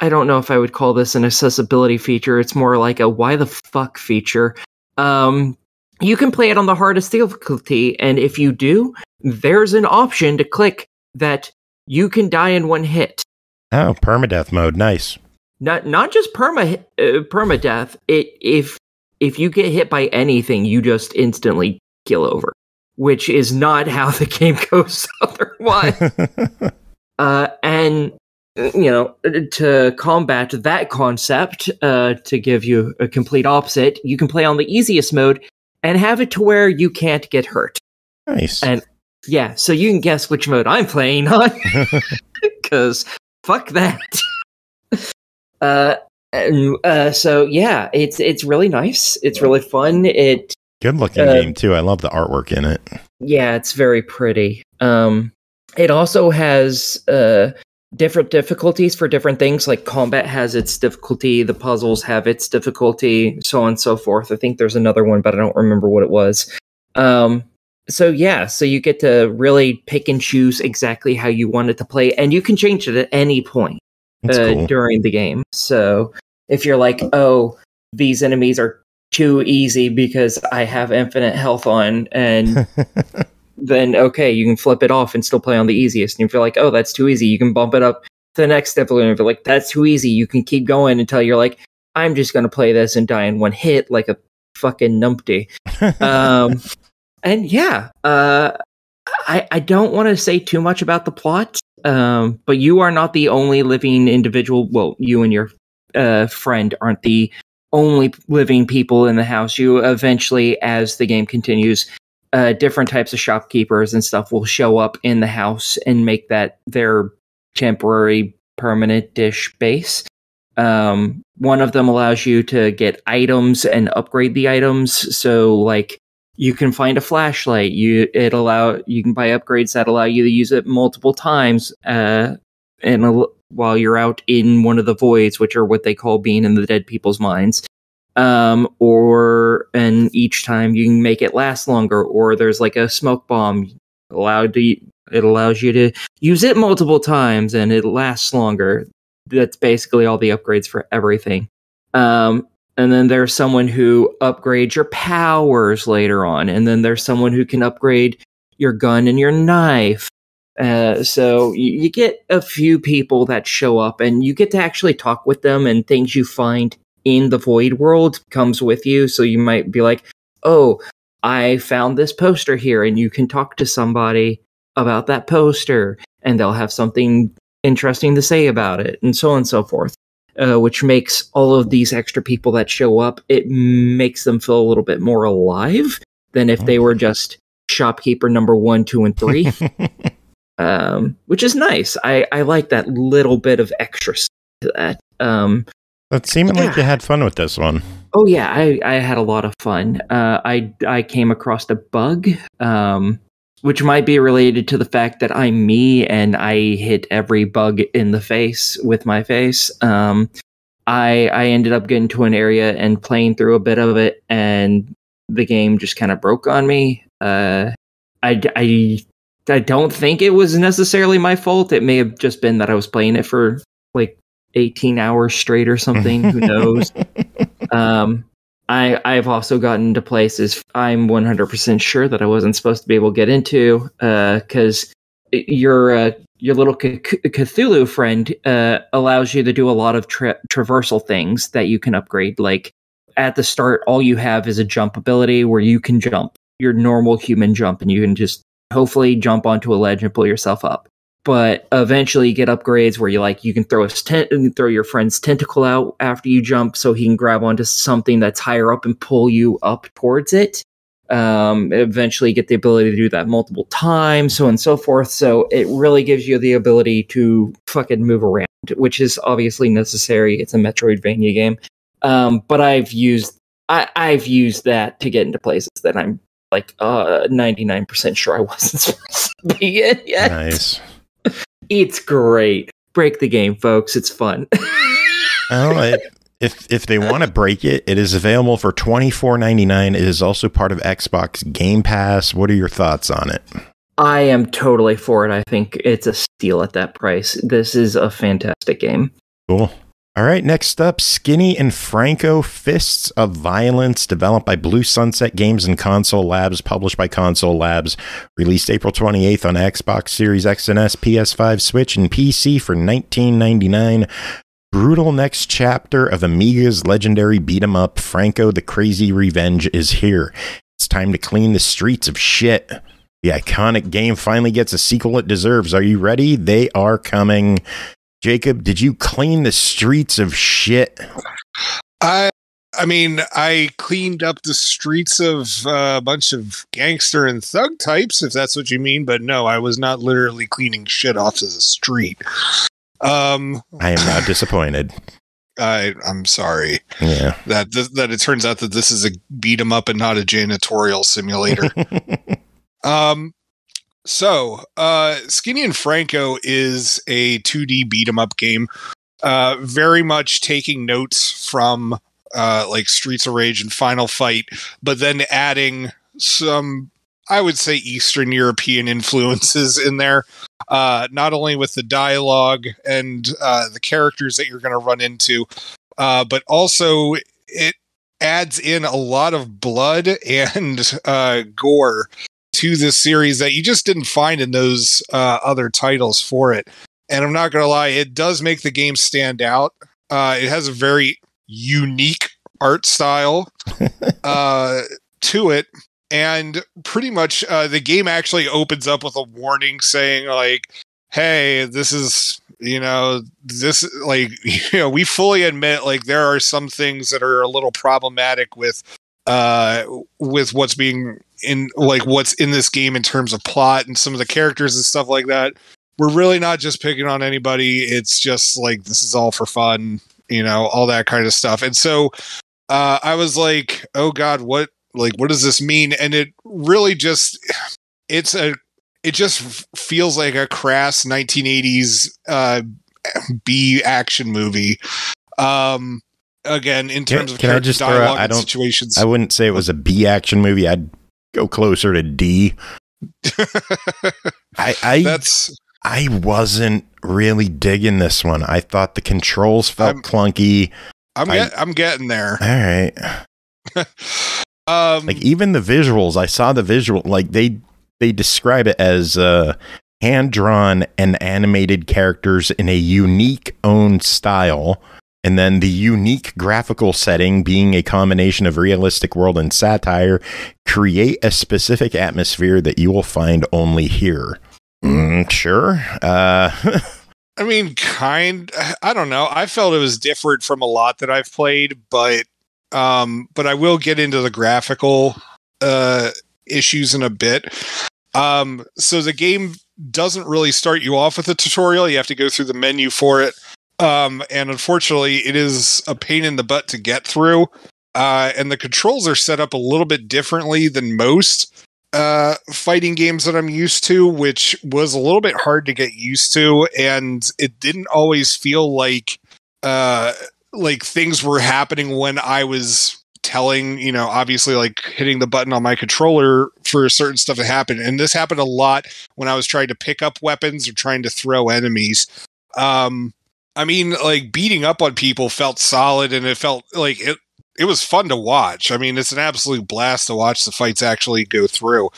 Speaker 3: I don't know if I would call this an accessibility feature. It's more like a why the fuck feature. You can play it on the hardest difficulty, and if you do, there's an option to click that you can die in one hit.
Speaker 2: Oh, permadeath mode, nice.
Speaker 3: Not just permadeath. If you get hit by anything, you just instantly kill over. which is not how the game goes otherwise. And to combat that concept, to give you a complete opposite, you can play on the easiest mode and have it to where you can't get hurt.
Speaker 2: Nice.
Speaker 3: And yeah, so you can guess which mode I'm playing on, because fuck that. So yeah, it's really nice. It's really fun.
Speaker 2: Good looking game too. I love the artwork in it.
Speaker 3: Yeah, it's very pretty. It also has different difficulties for different things. Like combat has its difficulty, the puzzles have its difficulty, so on and so forth. I think there's another one, but I don't remember what it was. So you get to really pick and choose exactly how you want it to play, and you can change it at any point cool. during the game. So if you're like, oh, these enemies are too easy because I have infinite health on, and then okay, you can flip it off and still play on the easiest. And if you're like, oh, that's too easy, you can bump it up to the next step. And if you're like, that's too easy, you can keep going until you're like, I'm just going to play this and die in one hit like a fucking numpty. And yeah, I don't want to say too much about the plot, but you are not the only living individual. Well, you and your friend aren't the only living people in the house. You eventually, as the game continues, different types of shopkeepers and stuff will show up in the house and make that their temporary permanent dish base. One of them allows you to get items and upgrade the items. So like you can find a flashlight. You can buy upgrades that allow you to use it multiple times while you're out in one of the voids, which are what they call being in the dead people's minds. And each time you can make it last longer, or there's like a smoke bomb it allows you to use it multiple times and it lasts longer. That's basically all the upgrades for everything. And then there's someone who upgrades your powers later on, and then there's someone who can upgrade your gun and your knife. So you get a few people that show up, and you get to actually talk with them, and things you find in the Void world comes with you. So you might be like, oh, I found this poster here, and you can talk to somebody about that poster, and they'll have something interesting to say about it, and so on and so forth. Which makes all of these extra people that show up, it makes them feel a little bit more alive than if they were just shopkeeper number 1, 2, and 3. Which is nice. I like that little bit of extra to that.
Speaker 2: It seemed like you had fun with this one.
Speaker 3: Oh yeah, I had a lot of fun. I came across a bug, which might be related to the fact that I'm me and I hit every bug in the face with my face. I ended up getting to an area and playing through a bit of it, and the game just kind of broke on me. I don't think it was necessarily my fault. It may have just been that I was playing it for like 18 hours straight or something. Who knows? I've also gotten into places I'm 100% sure that I wasn't supposed to be able to get into, because your little Cthulhu friend allows you to do a lot of traversal things that you can upgrade. Like at the start, all you have is a jump ability where you can jump your normal human jump, and you can just hopefully jump onto a ledge and pull yourself up. But eventually you get upgrades where you can throw throw your friend's tentacle out after you jump, so he can grab onto something that's higher up and pull you up towards it. Eventually you get the ability to do that multiple times, so on and so forth. So it really gives you the ability to fucking move around, which is obviously necessary. It's a Metroidvania game. But I've used that to get into places that I'm like 99% sure I wasn't supposed to be in yet.
Speaker 2: Nice.
Speaker 3: It's great. Break the game, folks. It's fun.
Speaker 2: Well, if they want to break it, it is available for $24.99. It is also part of Xbox Game Pass. What are your thoughts on it?
Speaker 3: I am totally for it. I think it's a steal at that price. This is a fantastic game.
Speaker 2: Cool. All right, next up, Skinny and Franko, Fists of Violence, developed by Blue Sunset Games and Console Labs, published by Console Labs, released April 28th on Xbox Series X and S, PS5, Switch, and PC for $19.99. Brutal next chapter of Amiga's legendary beat-em-up, Franko the Crazy Revenge, is here. It's time to clean the streets of shit. The iconic game finally gets a sequel it deserves. Are you ready? They are coming. Jacob, did you clean the streets of shit?
Speaker 5: I mean, I cleaned up the streets of a bunch of gangster and thug types, if that's what you mean. But no, I was not literally cleaning shit off of the street. I
Speaker 2: am now disappointed.
Speaker 5: I'm sorry.
Speaker 2: Yeah.
Speaker 5: That it turns out that this is a beat 'em up and not a janitorial simulator. So Skinny and Franko is a 2D beat 'em up game, very much taking notes from like Streets of Rage and Final Fight, but then adding some, I would say, Eastern European influences in there, not only with the dialogue and the characters that you're going to run into, but also it adds in a lot of blood and gore to this series that you just didn't find in those other titles for it. And I'm not going to lie, it does make the game stand out. It has a very unique art style to it. And pretty much the game actually opens up with a warning saying, like, hey, this is, we fully admit, like, there are some things that are a little problematic with what's being in, like, what's in this game in terms of plot and some of the characters and stuff like that. We're really not just picking on anybody. It's just like, this is all for fun, all that kind of stuff. And so I was like, oh God, what does this mean? And it really just, it just feels like a crass 1980s B action movie. Again, in terms of dialogue and situations.
Speaker 2: I wouldn't say it was a B action movie. I'd go closer to D. I wasn't really digging this one. I thought the controls felt clunky.
Speaker 5: I'm getting there.
Speaker 2: All right. Like, even the visuals, I saw the visual, like they describe it as hand-drawn and animated characters in a unique own style. And then the unique graphical setting being a combination of realistic world and satire create a specific atmosphere that you will find only here. Sure. I
Speaker 5: mean, I don't know. I felt it was different from a lot that I've played, but I will get into the graphical issues in a bit. So the game doesn't really start you off with a tutorial. You have to go through the menu for it. And unfortunately, it is a pain in the butt to get through. And the controls are set up a little bit differently than most fighting games that I'm used to, which was a little bit hard to get used to. And it didn't always feel like things were happening when I was telling, obviously, like, hitting the button on my controller for certain stuff to happen. And this happened a lot when I was trying to pick up weapons or trying to throw enemies. I mean, like, beating up on people felt solid, and it felt like it was fun to watch. I mean, it's an absolute blast to watch the fights actually go through.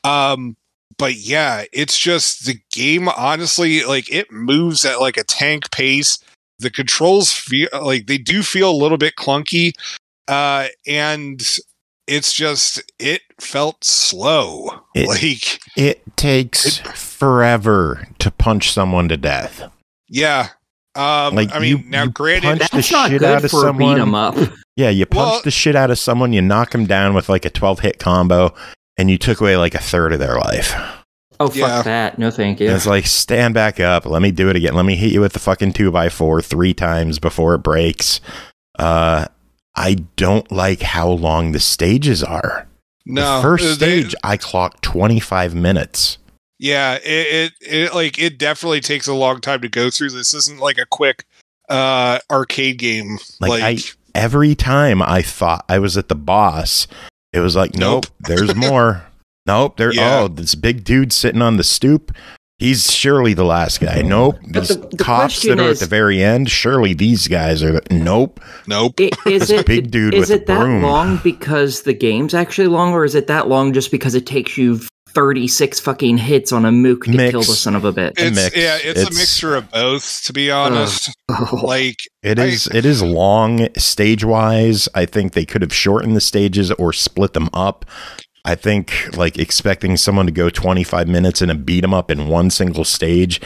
Speaker 5: But yeah, it's just, the game, honestly, like, it moves at like a tank pace. The controls feel like they do feel a little bit clunky. And it's just, it felt slow.
Speaker 2: It takes forever to punch someone to death.
Speaker 5: Yeah. I mean, now granted,
Speaker 3: that's not good for a beat 'em up.
Speaker 2: Yeah, you punch the shit out of someone, you knock them down with like a 12-hit combo, and you took away like a third of their life.
Speaker 3: Oh, fuck that. No, thank you.
Speaker 2: And it's like, stand back up. Let me do it again. Let me hit you with the fucking 2x4 3 times before it breaks. I don't like how long the stages are.
Speaker 5: No.
Speaker 2: The first stage, I clocked 25 minutes.
Speaker 5: Yeah, it definitely takes a long time to go through. This isn't like a quick arcade game.
Speaker 2: Every time I thought I was at the boss, it was like, nope, there's more. Nope, this big dude sitting on the stoop. He's surely the last guy. Nope. These cops that are at the very end, surely these guys are. Nope.
Speaker 3: Is it
Speaker 2: big dude?
Speaker 3: Is
Speaker 2: with
Speaker 3: it that long because the game's actually long, or is it that long just because it takes you 36 fucking hits on a mook to kill the son of a bitch.
Speaker 5: It's a mixture of both, to be honest. Like
Speaker 2: it is long stage wise. I think they could have shortened the stages or split them up. I think like expecting someone to go 25 minutes and beat them up in one single stage,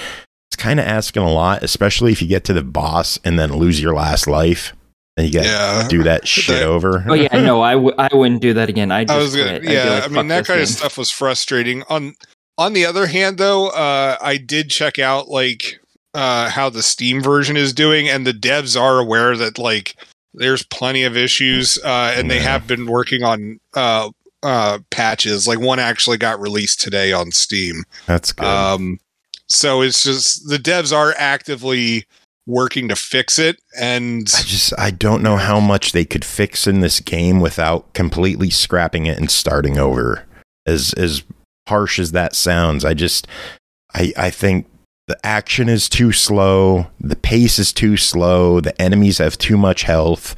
Speaker 2: it's kind of asking a lot, especially if you get to the boss and then lose your last life. And you got to do that shit over.
Speaker 3: Oh yeah, no, I wouldn't do that again. I quit.
Speaker 5: Yeah, I mean that kind of stuff was frustrating. On the other hand, though, I did check out like how the Steam version is doing, and the devs are aware that like there's plenty of issues, and they have been working on patches. Like one actually got released today on Steam.
Speaker 2: That's good.
Speaker 5: So it's just the devs are actively working to fix it, and
Speaker 2: I don't know how much they could fix in this game without completely scrapping it and starting over. As harsh as that sounds, I think the action is too slow, the pace is too slow, the enemies have too much health,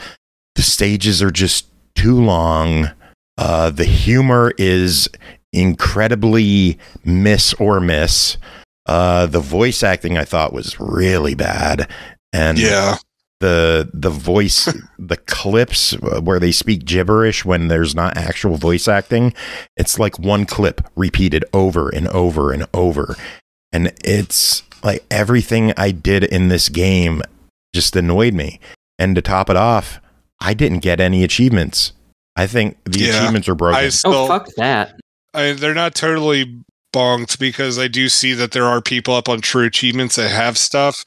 Speaker 2: the stages are just too long, the humor is incredibly miss. The voice acting I thought was really bad, and the voice, the clips where they speak gibberish when there's not actual voice acting, it's like one clip repeated over and over and over, and it's like everything I did in this game just annoyed me. And to top it off, I didn't get any achievements. I think the achievements are broken.
Speaker 3: Fuck that.
Speaker 5: They're not totally bonked, because I do see that there are people up on True Achievements that have stuff.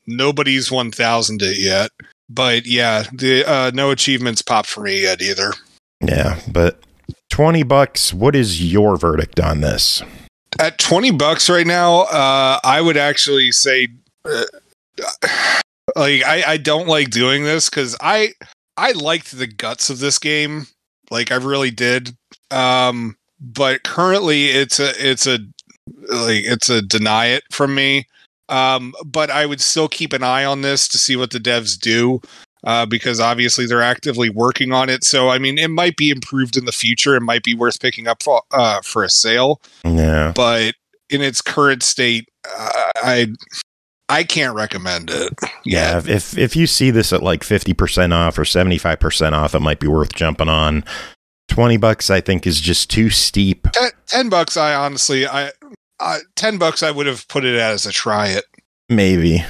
Speaker 5: Nobody's 1,000 it yet, but yeah, the no achievements popped for me yet either.
Speaker 2: Yeah, but $20, what is your verdict on this?
Speaker 5: At $20 right now, I would actually say like I don't like doing this, because I liked the guts of this game, like I really did. But currently it's a deny it from me. But I would still keep an eye on this to see what the devs do, because obviously they're actively working on it. So, I mean, it might be improved in the future. It might be worth picking up for a sale.
Speaker 2: Yeah.
Speaker 5: But in its current state, I can't recommend it.
Speaker 2: Yeah. If you see this at like 50% off or 75% off, it might be worth jumping on. $20 I think is just too steep.
Speaker 5: $10 I honestly $10 I would have put it as a try it.
Speaker 2: Maybe.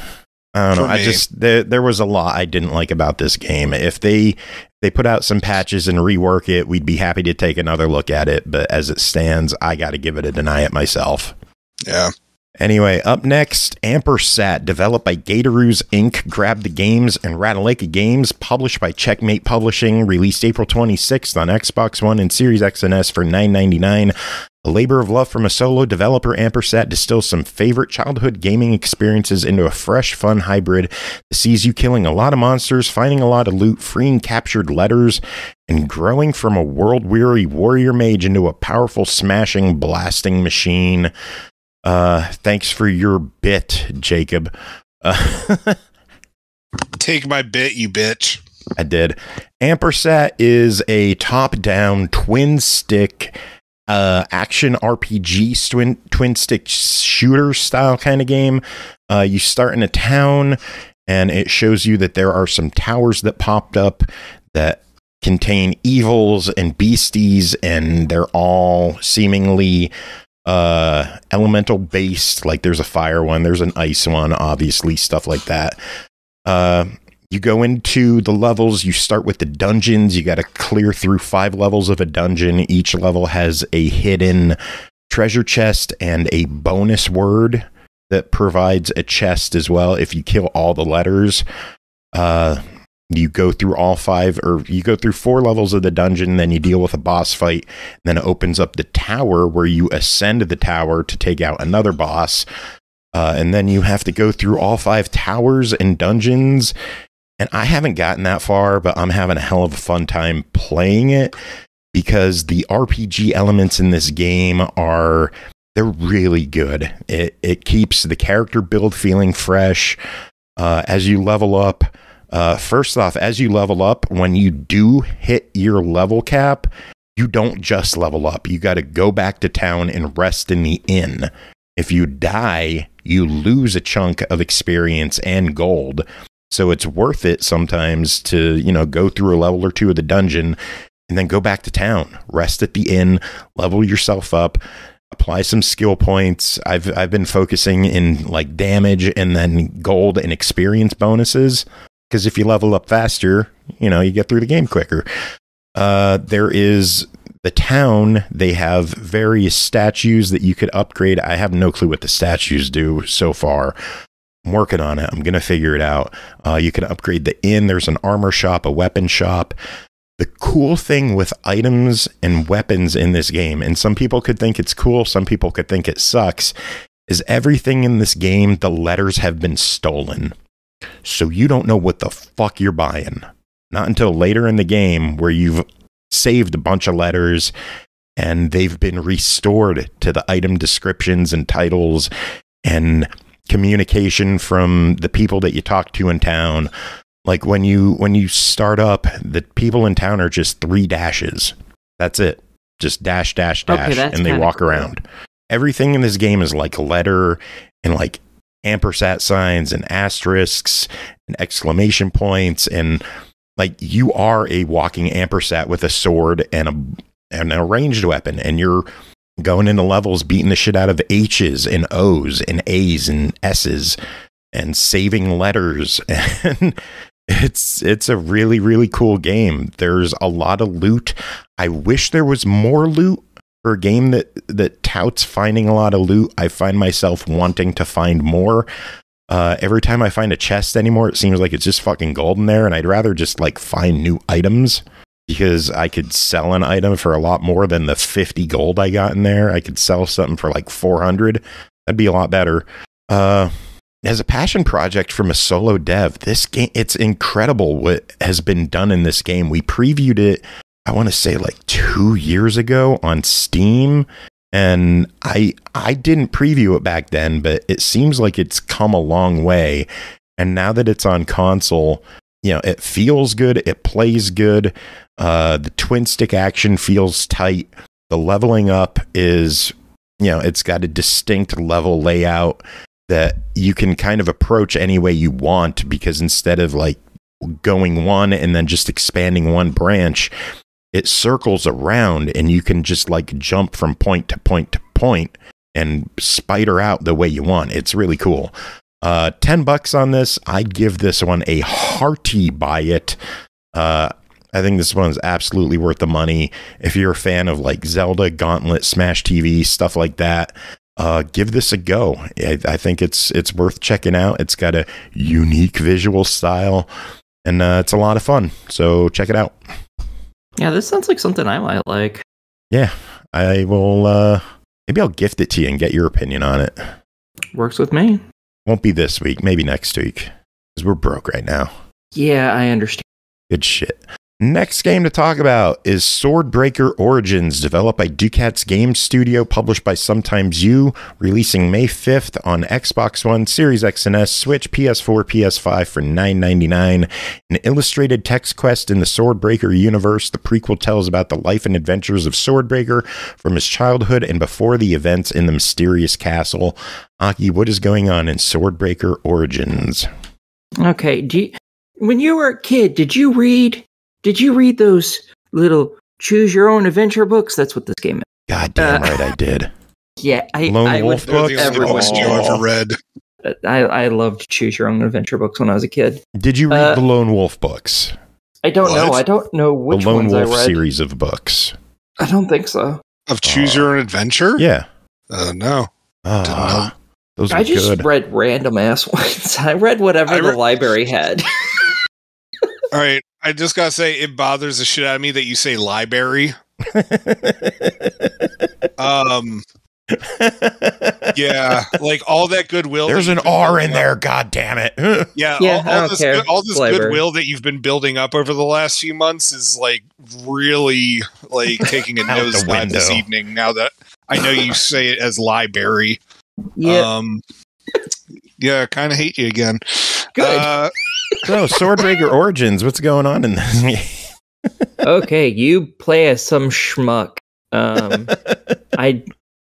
Speaker 2: I don't know. There was a lot I didn't like about this game. If they put out some patches and rework it, we'd be happy to take another look at it, but as it stands, I got to give it a deny it myself.
Speaker 5: Yeah.
Speaker 2: Anyway, up next, Ampersat, developed by Gaterooze Inc., GrabTheGames, and Ratalaika Games, published by CheckMate Publishing, released April 26th on Xbox One and Series X and S for $9.99. A labor of love from a solo developer, Ampersat distills some favorite childhood gaming experiences into a fresh, fun hybrid that sees you killing a lot of monsters, finding a lot of loot, freeing captured letters, and growing from a world-weary warrior mage into a powerful, smashing, blasting machine. Thanks for your bit, Jacob.
Speaker 5: Take my bit, you bitch.
Speaker 2: I did. Ampersat is a top-down twin-stick action RPG twin-stick shooter style kind of game. You start in a town, and it shows you that there are some towers that popped up that contain evils and beasties, and they're all seemingly elemental based. Like there's a fire one, there's an ice one, obviously, stuff like that. You go into the levels, you start with the dungeons, you got to clear through 5 levels of a dungeon. Each level has a hidden treasure chest and a bonus word that provides a chest as well if you kill all the letters. You go through all 5, or you go through 4 levels of the dungeon, then you deal with a boss fight, and then it opens up the tower where you ascend the tower to take out another boss. And then you have to go through all 5 towers and dungeons. And I haven't gotten that far, but I'm having a hell of a fun time playing it, because the RPG elements in this game they're really good. It keeps the character build feeling fresh. As you level up, first off, as you level up, when you do hit your level cap, you don't just level up. You got to go back to town and rest in the inn. If you die, you lose a chunk of experience and gold. So it's worth it sometimes to, go through a level or two of the dungeon and then go back to town, rest at the inn, level yourself up, apply some skill points. I've been focusing in like damage and then gold and experience bonuses, because if you level up faster, you get through the game quicker. There is the town. They have various statues that you could upgrade. I have no clue what the statues do so far. I'm working on it. I'm going to figure it out. You can upgrade the inn. There's an armor shop, a weapon shop. The cool thing with items and weapons in this game, and some people could think it's cool, some people could think it sucks, is everything in this game, the letters have been stolen. So you don't know what the fuck you're buying. Not until later in the game where you've saved a bunch of letters and they've been restored to the item descriptions and titles and communication from the people that you talk to in town. Like when you start up, the people in town are just 3 dashes. That's it. Just dash, dash, dash, and they walk around. Everything in this game is like letter and like ampersat signs and asterisks and exclamation points, and like you are a walking ampersat with a sword and an ranged weapon, and you're going into levels beating the shit out of H's and O's and A's and S's and saving letters. And it's a really, really cool game. There's a lot of loot. I wish there was more loot. For a game that touts finding a lot of loot, I find myself wanting to find more. Every time I find a chest anymore, it seems like it's just fucking gold in there, and I'd rather just like find new items, because I could sell an item for a lot more than the 50 gold I got in there. I could sell something for like 400. That'd be a lot better. As a passion project from a solo dev, this game, it's incredible what has been done in this game. We previewed it, I want to say like 2 years ago on Steam, and I didn't preview it back then, but it seems like it's come a long way. And now that it's on console, it feels good, it plays good. The twin stick action feels tight. The leveling up is, it's got a distinct level layout that you can kind of approach any way you want, because instead of like going one and then just expanding one branch, it circles around and you can just like jump from point to point to point and spider out the way you want. It's really cool. $10 on this. I'd give this one a hearty buy it. I think this one's absolutely worth the money. If you're a fan of like Zelda, Gauntlet, Smash TV, stuff like that, give this a go. I think it's worth checking out. It's got a unique visual style, and it's a lot of fun. So check it out.
Speaker 3: Yeah, this sounds like something I might like.
Speaker 2: Yeah, I will. Maybe I'll gift it to you and get your opinion on it.
Speaker 3: Works with me.
Speaker 2: Won't be this week. Maybe next week, because we're broke right now.
Speaker 3: Yeah, I understand.
Speaker 2: Good shit. Next game to talk about is Swordbreaker Origins, developed by DuCats Game Studio, published by Sometimes You, releasing May 5th on Xbox One, Series X and S, Switch, PS4, PS5 for $9.99. An illustrated text quest in the Swordbreaker universe. The prequel tells about the life and adventures of Swordbreaker from his childhood and before the events in the mysterious castle. Aki, what is going on in Swordbreaker Origins?
Speaker 3: Okay, when you were a kid, did you read those little choose your own adventure books? That's what this game is.
Speaker 2: God damn right I did.
Speaker 3: Yeah,
Speaker 2: Lone Wolf books.
Speaker 3: I loved choose your own adventure books when I was a kid.
Speaker 2: Did you read the Lone Wolf books?
Speaker 3: I don't know. I don't know which ones I read. The Lone Wolf
Speaker 2: series of books.
Speaker 3: I don't think so.
Speaker 5: Of choose your own adventure?
Speaker 2: Yeah.
Speaker 5: No.
Speaker 2: Those
Speaker 3: I just read random ass ones. I read whatever the library had.
Speaker 5: All right. I just gotta say, it bothers the shit out of me that you say library. Yeah, like all that goodwill.
Speaker 2: There's an R in there, god damn it.
Speaker 5: Yeah, all this goodwill that you've been building up over the last few months is like really like taking a nosedive this evening. Now that I know you say it as library.
Speaker 3: Yeah.
Speaker 5: Yeah, kind of hate you again.
Speaker 3: Good.
Speaker 2: So, Swordbreaker Origins, what's going on in this?
Speaker 3: Okay, you play as some schmuck.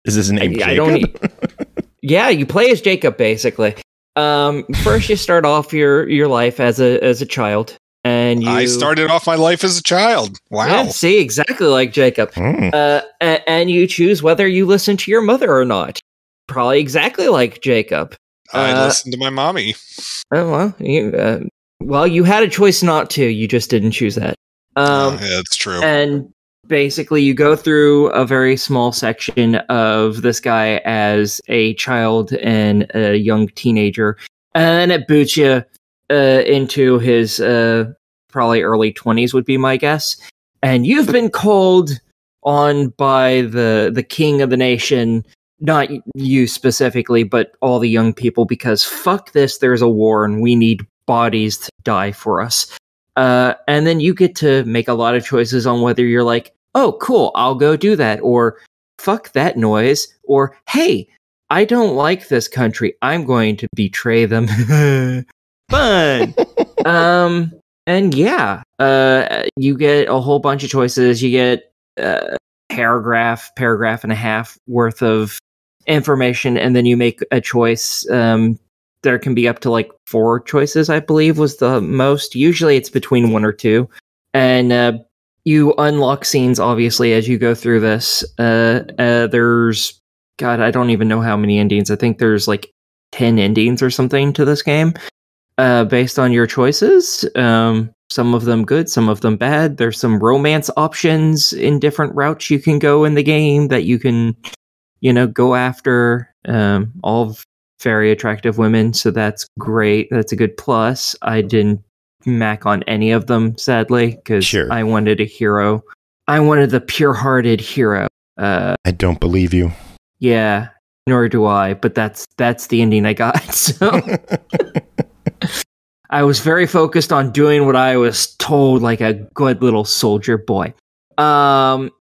Speaker 2: Is his name Jacob?
Speaker 3: I don't. Yeah, you play as Jacob basically. First, you start off your life as a child, and
Speaker 5: I started off my life as a child. Wow.
Speaker 3: Yeah, see, exactly like Jacob. And you choose whether you listen to your mother or not. Probably exactly like Jacob.
Speaker 5: I listened to my mommy.
Speaker 3: Oh well, you had a choice not to. You just didn't choose that.
Speaker 5: Yeah, that's true.
Speaker 3: And basically, you go through a very small section of this guy as a child and a young teenager, and then it boots you into his probably early 20s would be my guess. And you've been called on by the king of the nation, not you specifically, but all the young people, because fuck this, there's a war and we need bodies to die for us. And then you get to make a lot of choices on whether you're like, oh, cool, I'll go do that, or fuck that noise, or hey, I don't like this country, I'm going to betray them. Fun. And yeah, you get a whole bunch of choices. You get paragraph and a half worth of information, and then you make a choice. There can be up to like 4 choices, I believe, was the most. Usually it's between 1 or 2. And you unlock scenes, obviously, as you go through this. There's, God, I don't even know how many endings. I think there's like 10 endings or something to this game, based on your choices. Some of them good, some of them bad. There's some romance options in different routes you can go in the game that you can, go after. All very attractive women, so that's great. That's a good plus. I didn't mac on any of them, sadly, because I wanted a hero. I wanted the pure-hearted hero.
Speaker 2: I don't believe you.
Speaker 3: Yeah, nor do I, but that's the ending I got, so... I was very focused on doing what I was told, like a good little soldier boy.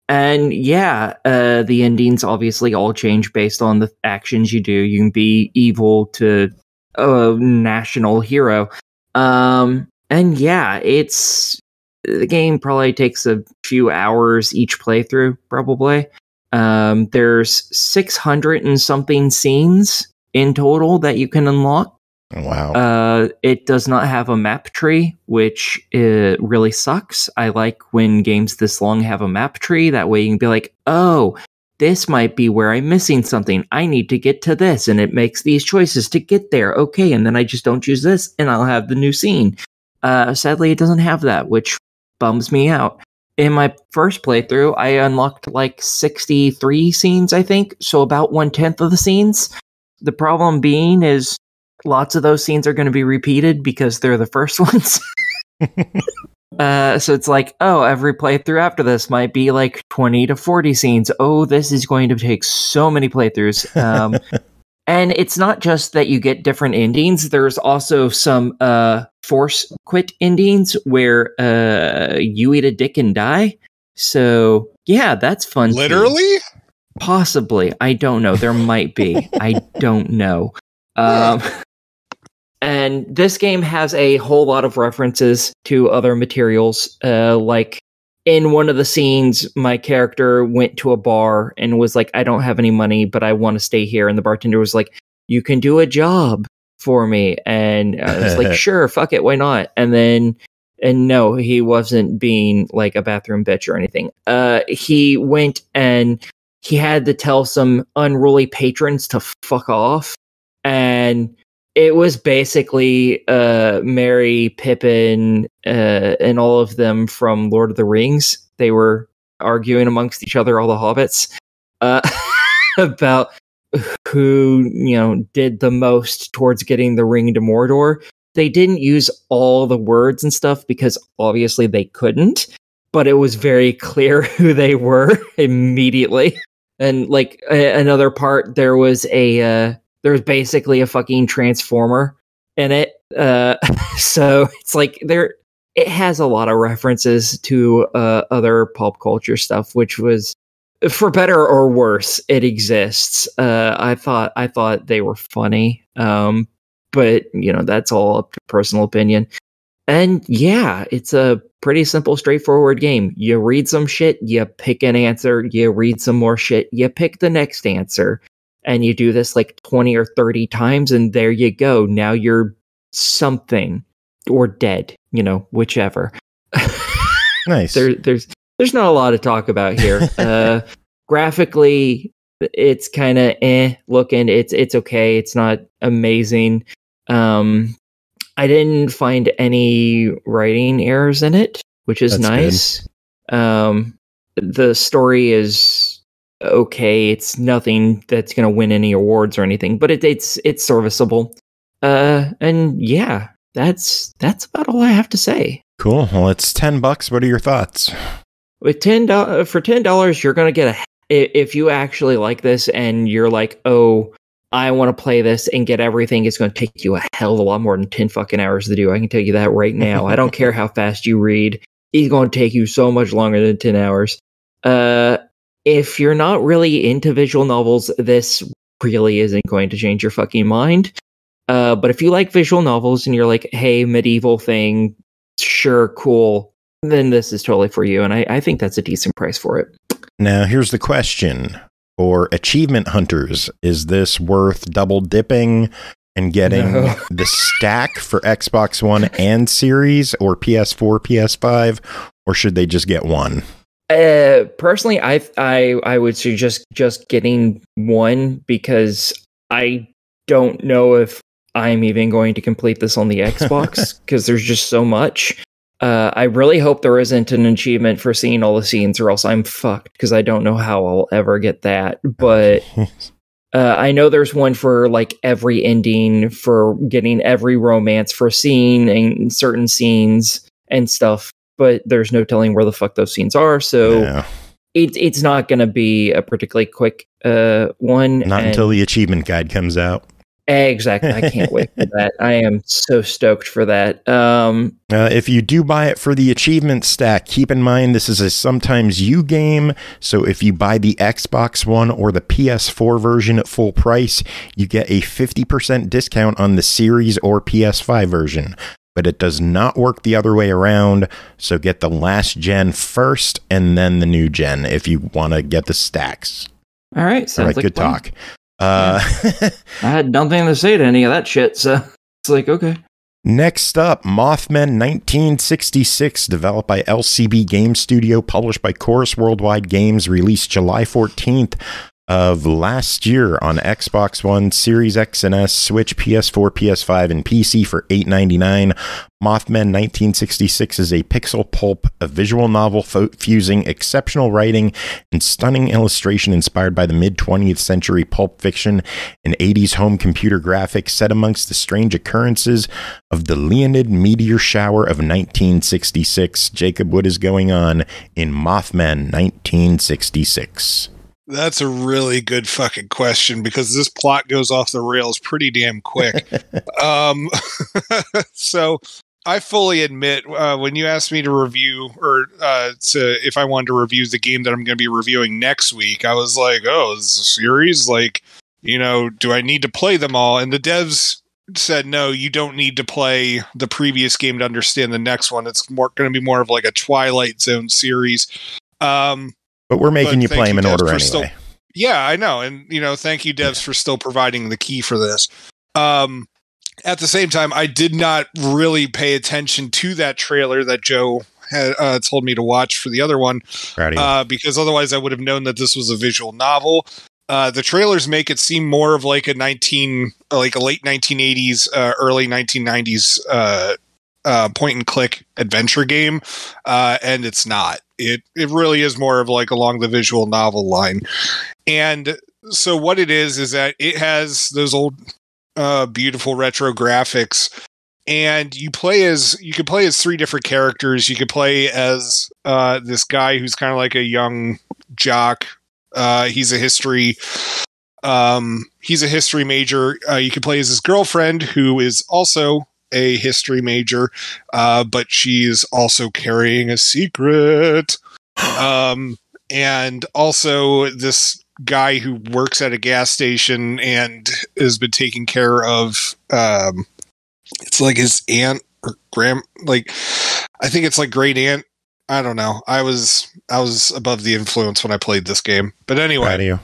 Speaker 3: And yeah, the endings obviously all change based on the actions you do. You can be evil to a national hero. And yeah, the game probably takes a few hours each playthrough, probably. There's 600 and something scenes in total that you can unlock.
Speaker 2: Wow.
Speaker 3: It does not have a map tree, which really sucks. I like when games this long have a map tree. That way you can be like, oh, this might be where I'm missing something. I need to get to this, and it makes these choices to get there. Okay, and then I just don't choose this, and I'll have the new scene. Sadly, it doesn't have that, which bums me out. In my first playthrough, I unlocked like 63 scenes, I think, so about 1/10 of the scenes. The problem being is lots of those scenes are going to be repeated because they're the first ones. So it's like, oh, every playthrough after this might be like 20 to 40 scenes. Oh, this is going to take so many playthroughs. And it's not just that you get different endings. There's also some force quit endings where you eat a dick and die. So yeah, that's fun.
Speaker 5: Literally?
Speaker 3: Too. Possibly. I don't know. There might be. I don't know. And this game has a whole lot of references to other materials. Like in one of the scenes, my character went to a bar and was like, I don't have any money, but I want to stay here. And the bartender was like, you can do a job for me. And I was like, sure, fuck it, why not? And no, he wasn't being like a bathroom bitch or anything. He went and he had to tell some unruly patrons to fuck off. And it was basically Merry, Pippin, and all of them from Lord of the Rings. They were arguing amongst each other, all the hobbits, about who, did the most towards getting the ring to Mordor. They didn't use all the words and stuff because obviously they couldn't, but it was very clear who they were immediately. And like another part, there was basically a fucking transformer in it. So it's like it has a lot of references to other pop culture stuff, which was, for better or worse, it exists. I thought they were funny. But that's all up to personal opinion. And yeah, it's a pretty simple, straightforward game. You read some shit, you pick an answer, you read some more shit, you pick the next answer. And you do this like 20 or 30 times, and there you go. Now you're something or dead, whichever.
Speaker 2: Nice.
Speaker 3: There's not a lot to talk about here. Graphically, it's kind of looking. It's okay. It's not amazing. I didn't find any writing errors in it, which is nice. The story is okay. It's nothing that's going to win any awards or anything, but it's serviceable. And yeah, that's about all I have to say.
Speaker 2: Cool. Well, it's $10. What are your thoughts?
Speaker 3: With $10, you're going to get if you actually like this and you're like, oh, I want to play this and get everything, it's going to take you a hell of a lot more than 10 fucking hours to do. I can tell you that right now. I don't care how fast you read. It's going to take you so much longer than 10 hours. If you're not really into visual novels, this really isn't going to change your fucking mind. But if you like visual novels and you're like, hey, medieval thing, sure, cool, then this is totally for you. And I think that's a decent price for it.
Speaker 2: Now, here's the question. For achievement hunters, is this worth double dipping and getting the stack for Xbox One and Series, or PS4, PS5, or should they just get one?
Speaker 3: Personally, I would suggest just getting one, because I don't know if I'm even going to complete this on the Xbox, because there's just so much. I really hope there isn't an achievement for seeing all the scenes, or else I'm fucked, because I don't know how I'll ever get that. But I know there's one for like every ending, for getting every romance, for seeing and certain scenes and stuff. But there's no telling where the fuck those scenes are, so it's not going to be a particularly quick one.
Speaker 2: Not until the achievement guide comes out.
Speaker 3: Exactly. I can't wait for that. I am so stoked for that.
Speaker 2: If you do buy it for the achievement stack, keep in mind this is a sometimes you game. So if you buy the Xbox One or the PS4 version at full price, you get a 50% discount on the Series or PS5 version. But it does not work the other way around. So get the last gen first and then the new gen if you want to get the stacks.
Speaker 3: All right. Sounds like
Speaker 2: good
Speaker 3: fun.
Speaker 2: talk.
Speaker 3: I had nothing to say to any of that shit, so it's like, okay.
Speaker 2: Next up, Mothmen 1966, developed by LCB Game Studio, published by Chorus Worldwide Games, released July 14th of last year on Xbox One, Series X and S, Switch, PS4, PS5, and PC for $8.99. Mothmen 1966 is a pixel pulp, a visual novel fusing exceptional writing and stunning illustration inspired by the mid-20th century pulp fiction and 80s home computer graphics set amongst the strange occurrences of the Leonid meteor shower of 1966. Jacob, what is going on in Mothmen 1966?
Speaker 5: That's a really good fucking question, because this plot goes off the rails pretty damn quick. So I fully admit, when you asked me to review, or if I wanted to review the game that I'm going to be reviewing next week, I was like, oh, is this a series? Like, do I need to play them all? And the devs said, no, you don't need to play the previous game to understand the next one. It's going to be more of like a Twilight Zone series.
Speaker 2: But we're making you play them in order anyway.
Speaker 5: Yeah, I know. And, thank you, devs, for still providing the key for this. At the same time, I did not really pay attention to that trailer that Joe had told me to watch for the other one, because otherwise I would have known that this was a visual novel. The trailers make it seem more of like a late 1980s, early 1990s point and click adventure game, and it's not. It really is more of like along the visual novel line. And so what it is that it has those old beautiful retro graphics, and you can play as three different characters. You could play as this guy who's kind of like a young jock. He's a history major. You could play as his girlfriend, who is also a history major, but she's also carrying a secret. And also this guy who works at a gas station and has been taking care of, it's like his aunt I think it's like great aunt. I don't know. I was above the influence when I played this game. But anyway,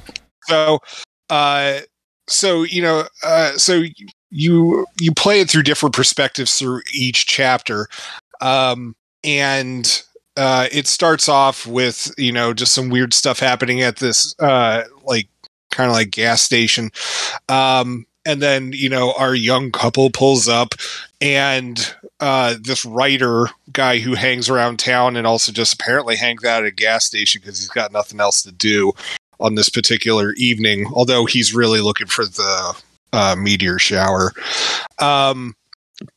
Speaker 5: so you play it through different perspectives through each chapter, and it starts off with just some weird stuff happening at this kind of like gas station, and then our young couple pulls up, and this writer guy who hangs around town and also just apparently hangs out at a gas station because he's got nothing else to do on this particular evening, although he's really looking for the meteor shower.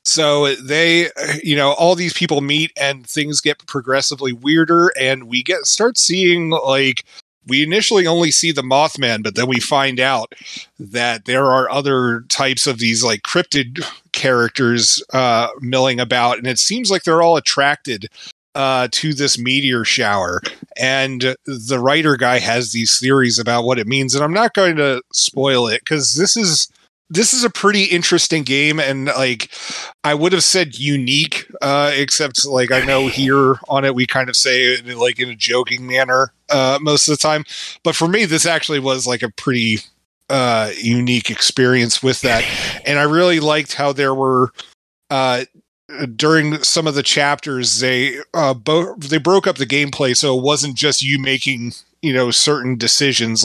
Speaker 5: So they, all these people meet and things get progressively weirder, and we start seeing, we initially only see the Mothmen, but then we find out that there are other types of these cryptid characters milling about, and it seems like they're all attracted to this meteor shower. And the writer guy has these theories about what it means, and I'm not going to spoil it because this is a pretty interesting game, and I would have said unique, except I know here on it we kind of say it in a joking manner most of the time. But for me, this actually was a pretty unique experience with that, and I really liked how there were during some of the chapters they broke up the gameplay so it wasn't just you making certain decisions.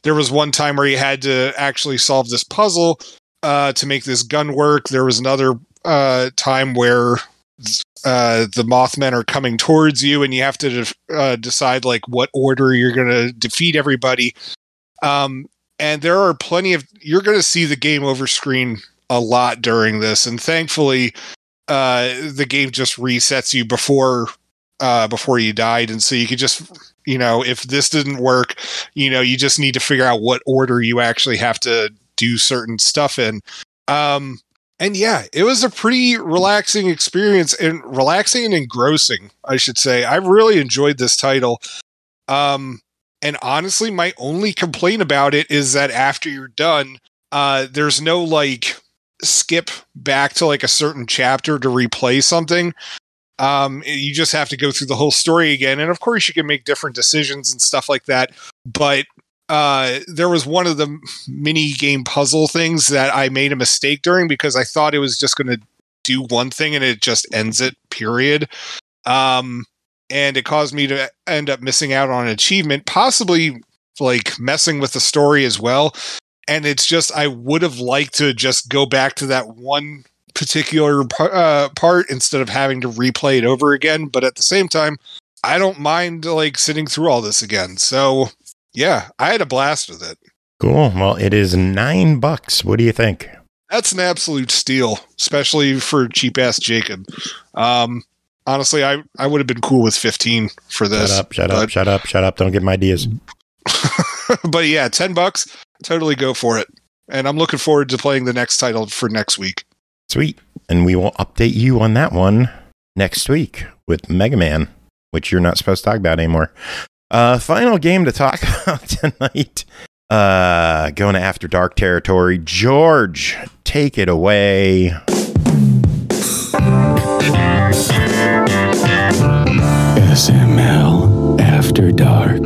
Speaker 5: There was one time where you had to actually solve this puzzle to make this gun work. There was another time where the Mothmen are coming towards you and you have to decide what order you're going to defeat everybody. And there are you're going to see the game over screen a lot during this, and thankfully the game just resets you before you died, and so you could just if this didn't work, you just need to figure out what order you actually have to do certain stuff in. And yeah, it was a pretty relaxing experience, and relaxing and engrossing, I should say. I really enjoyed this title. And honestly, my only complaint about it is that after you're done, there's no skip back to a certain chapter to replay something. You just have to go through the whole story again. And of course you can make different decisions and stuff like that. But there was one of the mini game puzzle things that I made a mistake during because I thought it was just going to do one thing and it just ends it, period. And it caused me to end up missing out on an achievement, possibly messing with the story as well. And it's just, I would have liked to just go back to that one particular part instead of having to replay it over again. But at the same time, I don't mind sitting through all this again. So yeah, I had a blast with it.
Speaker 2: Cool. Well, it is $9. What do you think?
Speaker 5: That's an absolute steal, especially for cheap ass Jacob. Honestly, I would have been cool with 15 for this.
Speaker 2: Shut up. Don't give him ideas.
Speaker 5: But yeah, $10, totally go for it. And I'm looking forward to playing the next title for next week.
Speaker 2: Sweet. And we will update you on that one next week with Mega Man, which you're not supposed to talk about anymore. Final game to talk about tonight. Going to After Dark territory. George, take it away.
Speaker 1: SML After Dark.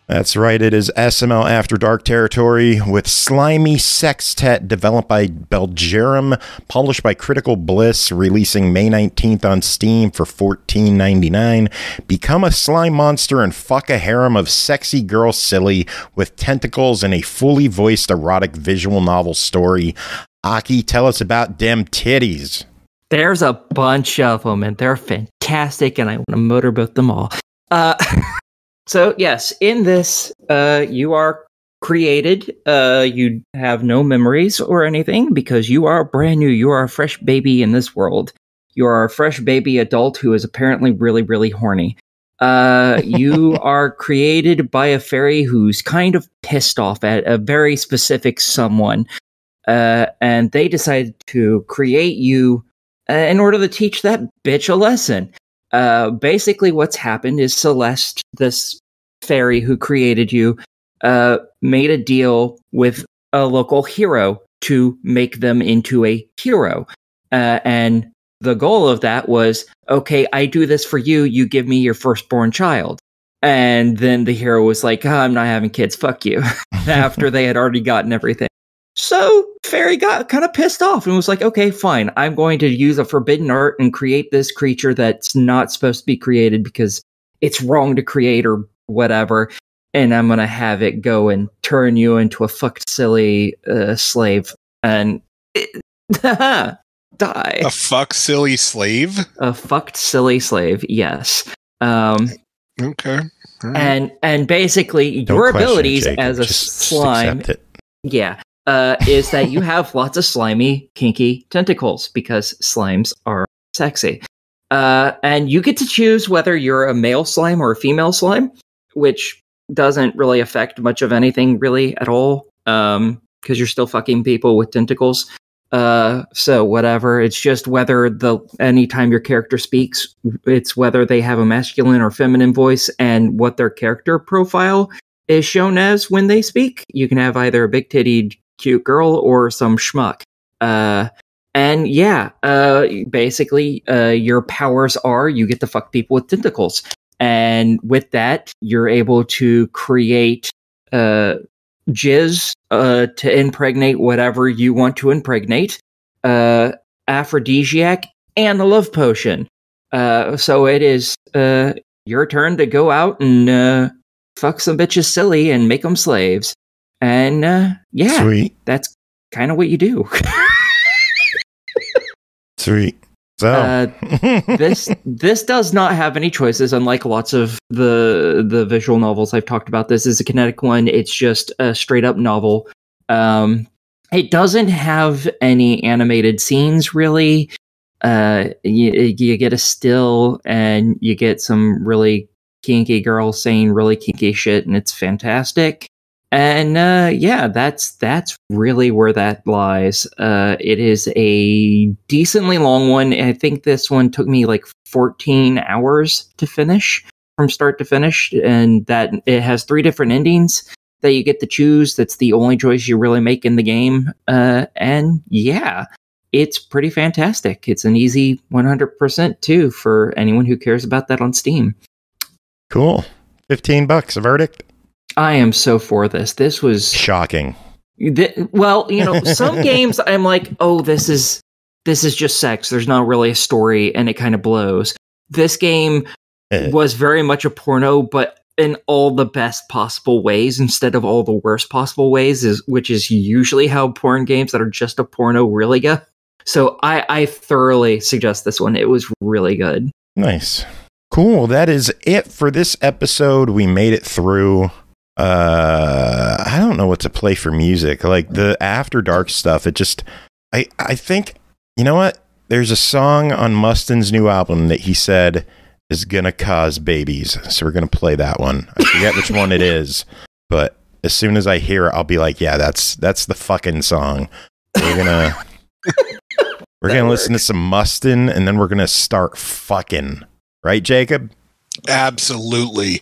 Speaker 2: That's right, it is SML After Dark territory with Slimy Sextet, developed by Belgerum, published by Critical Bliss, releasing May 19th on Steam for $14.99. Become a slime monster and fuck a harem of sexy girl silly with tentacles and a fully voiced erotic visual novel story. Aki, tell us about dem titties.
Speaker 3: There's a bunch of them, and they're fantastic, and I want to motorboat them all. So, yes, in this, you are created. You have no memories or anything because you are brand new. You are a fresh baby in this world. You are a fresh baby adult who is apparently really, really horny. You are created by a fairy who's kind of pissed off at a very specific someone. And they decided to create you in order to teach that bitch a lesson. Basically what's happened is Celeste, this fairy who created you, made a deal with a local hero to make them into a hero. And the goal of that was, okay, I do this for you, you give me your firstborn child. And then the hero was like, I'm not having kids, fuck you, after they had already gotten everything. So Fairy got kind of pissed off and was like, okay, fine, I'm going to use a forbidden art and create this creature that's not supposed to be created because it's wrong to create or whatever. And I'm going to have it go and turn you into a fucked silly slave. And die.
Speaker 5: A fuck silly slave?
Speaker 3: A fucked silly slave, yes.
Speaker 5: Okay.
Speaker 3: Right. And basically your abilities as a slime, is that you have lots of slimy, kinky tentacles because slimes are sexy. And you get to choose whether you're a male slime or a female slime, which doesn't really affect much of anything really at all, because you're still fucking people with tentacles. So whatever, it's just whether anytime your character speaks, it's whether they have a masculine or feminine voice and what their character profile is shown as when they speak. You can have either a big-tittied cute girl or some schmuck. Basically, your powers are you get to fuck people with tentacles. And with that, you're able to create jizz to impregnate whatever you want to impregnate, aphrodisiac, and a love potion. So it is your turn to go out and fuck some bitches silly and make them slaves. And
Speaker 2: sweet.
Speaker 3: That's kind of what you do.
Speaker 2: Sweet. So
Speaker 3: this does not have any choices, unlike lots of the visual novels I've talked about. This is a kinetic one. It's just a straight up novel. It doesn't have any animated scenes really. You get a still and you get some really kinky girls saying really kinky shit, and it's fantastic. And that's really where that lies. It is a decently long one. I think this one took me like 14 hours to finish from start to finish, and that it has 3 different endings that you get to choose. That's the only choice you really make in the game. And yeah, it's pretty fantastic. It's an easy 100% too for anyone who cares about that on Steam.
Speaker 2: Cool. $15 a verdict.
Speaker 3: I am so for this. This was
Speaker 2: shocking.
Speaker 3: Well, some games I'm like, oh, this is just sex. There's not really a story, and it kind of blows. This game was very much a porno, but in all the best possible ways instead of all the worst possible ways, which is usually how porn games that are just a porno really go. So I thoroughly suggest this one. It was really good.
Speaker 2: Nice. Cool. That is it for this episode. We made it through. I don't know what to play for music. Like the After Dark stuff, it just I think, you know what? There's a song on Mustin's new album that he said is gonna cause babies. So we're gonna play that one. I forget which one it is, but as soon as I hear it, I'll be like, yeah, that's the fucking song. We're gonna listen to some Mustin, and then we're gonna start fucking. Right, Jacob?
Speaker 5: Absolutely.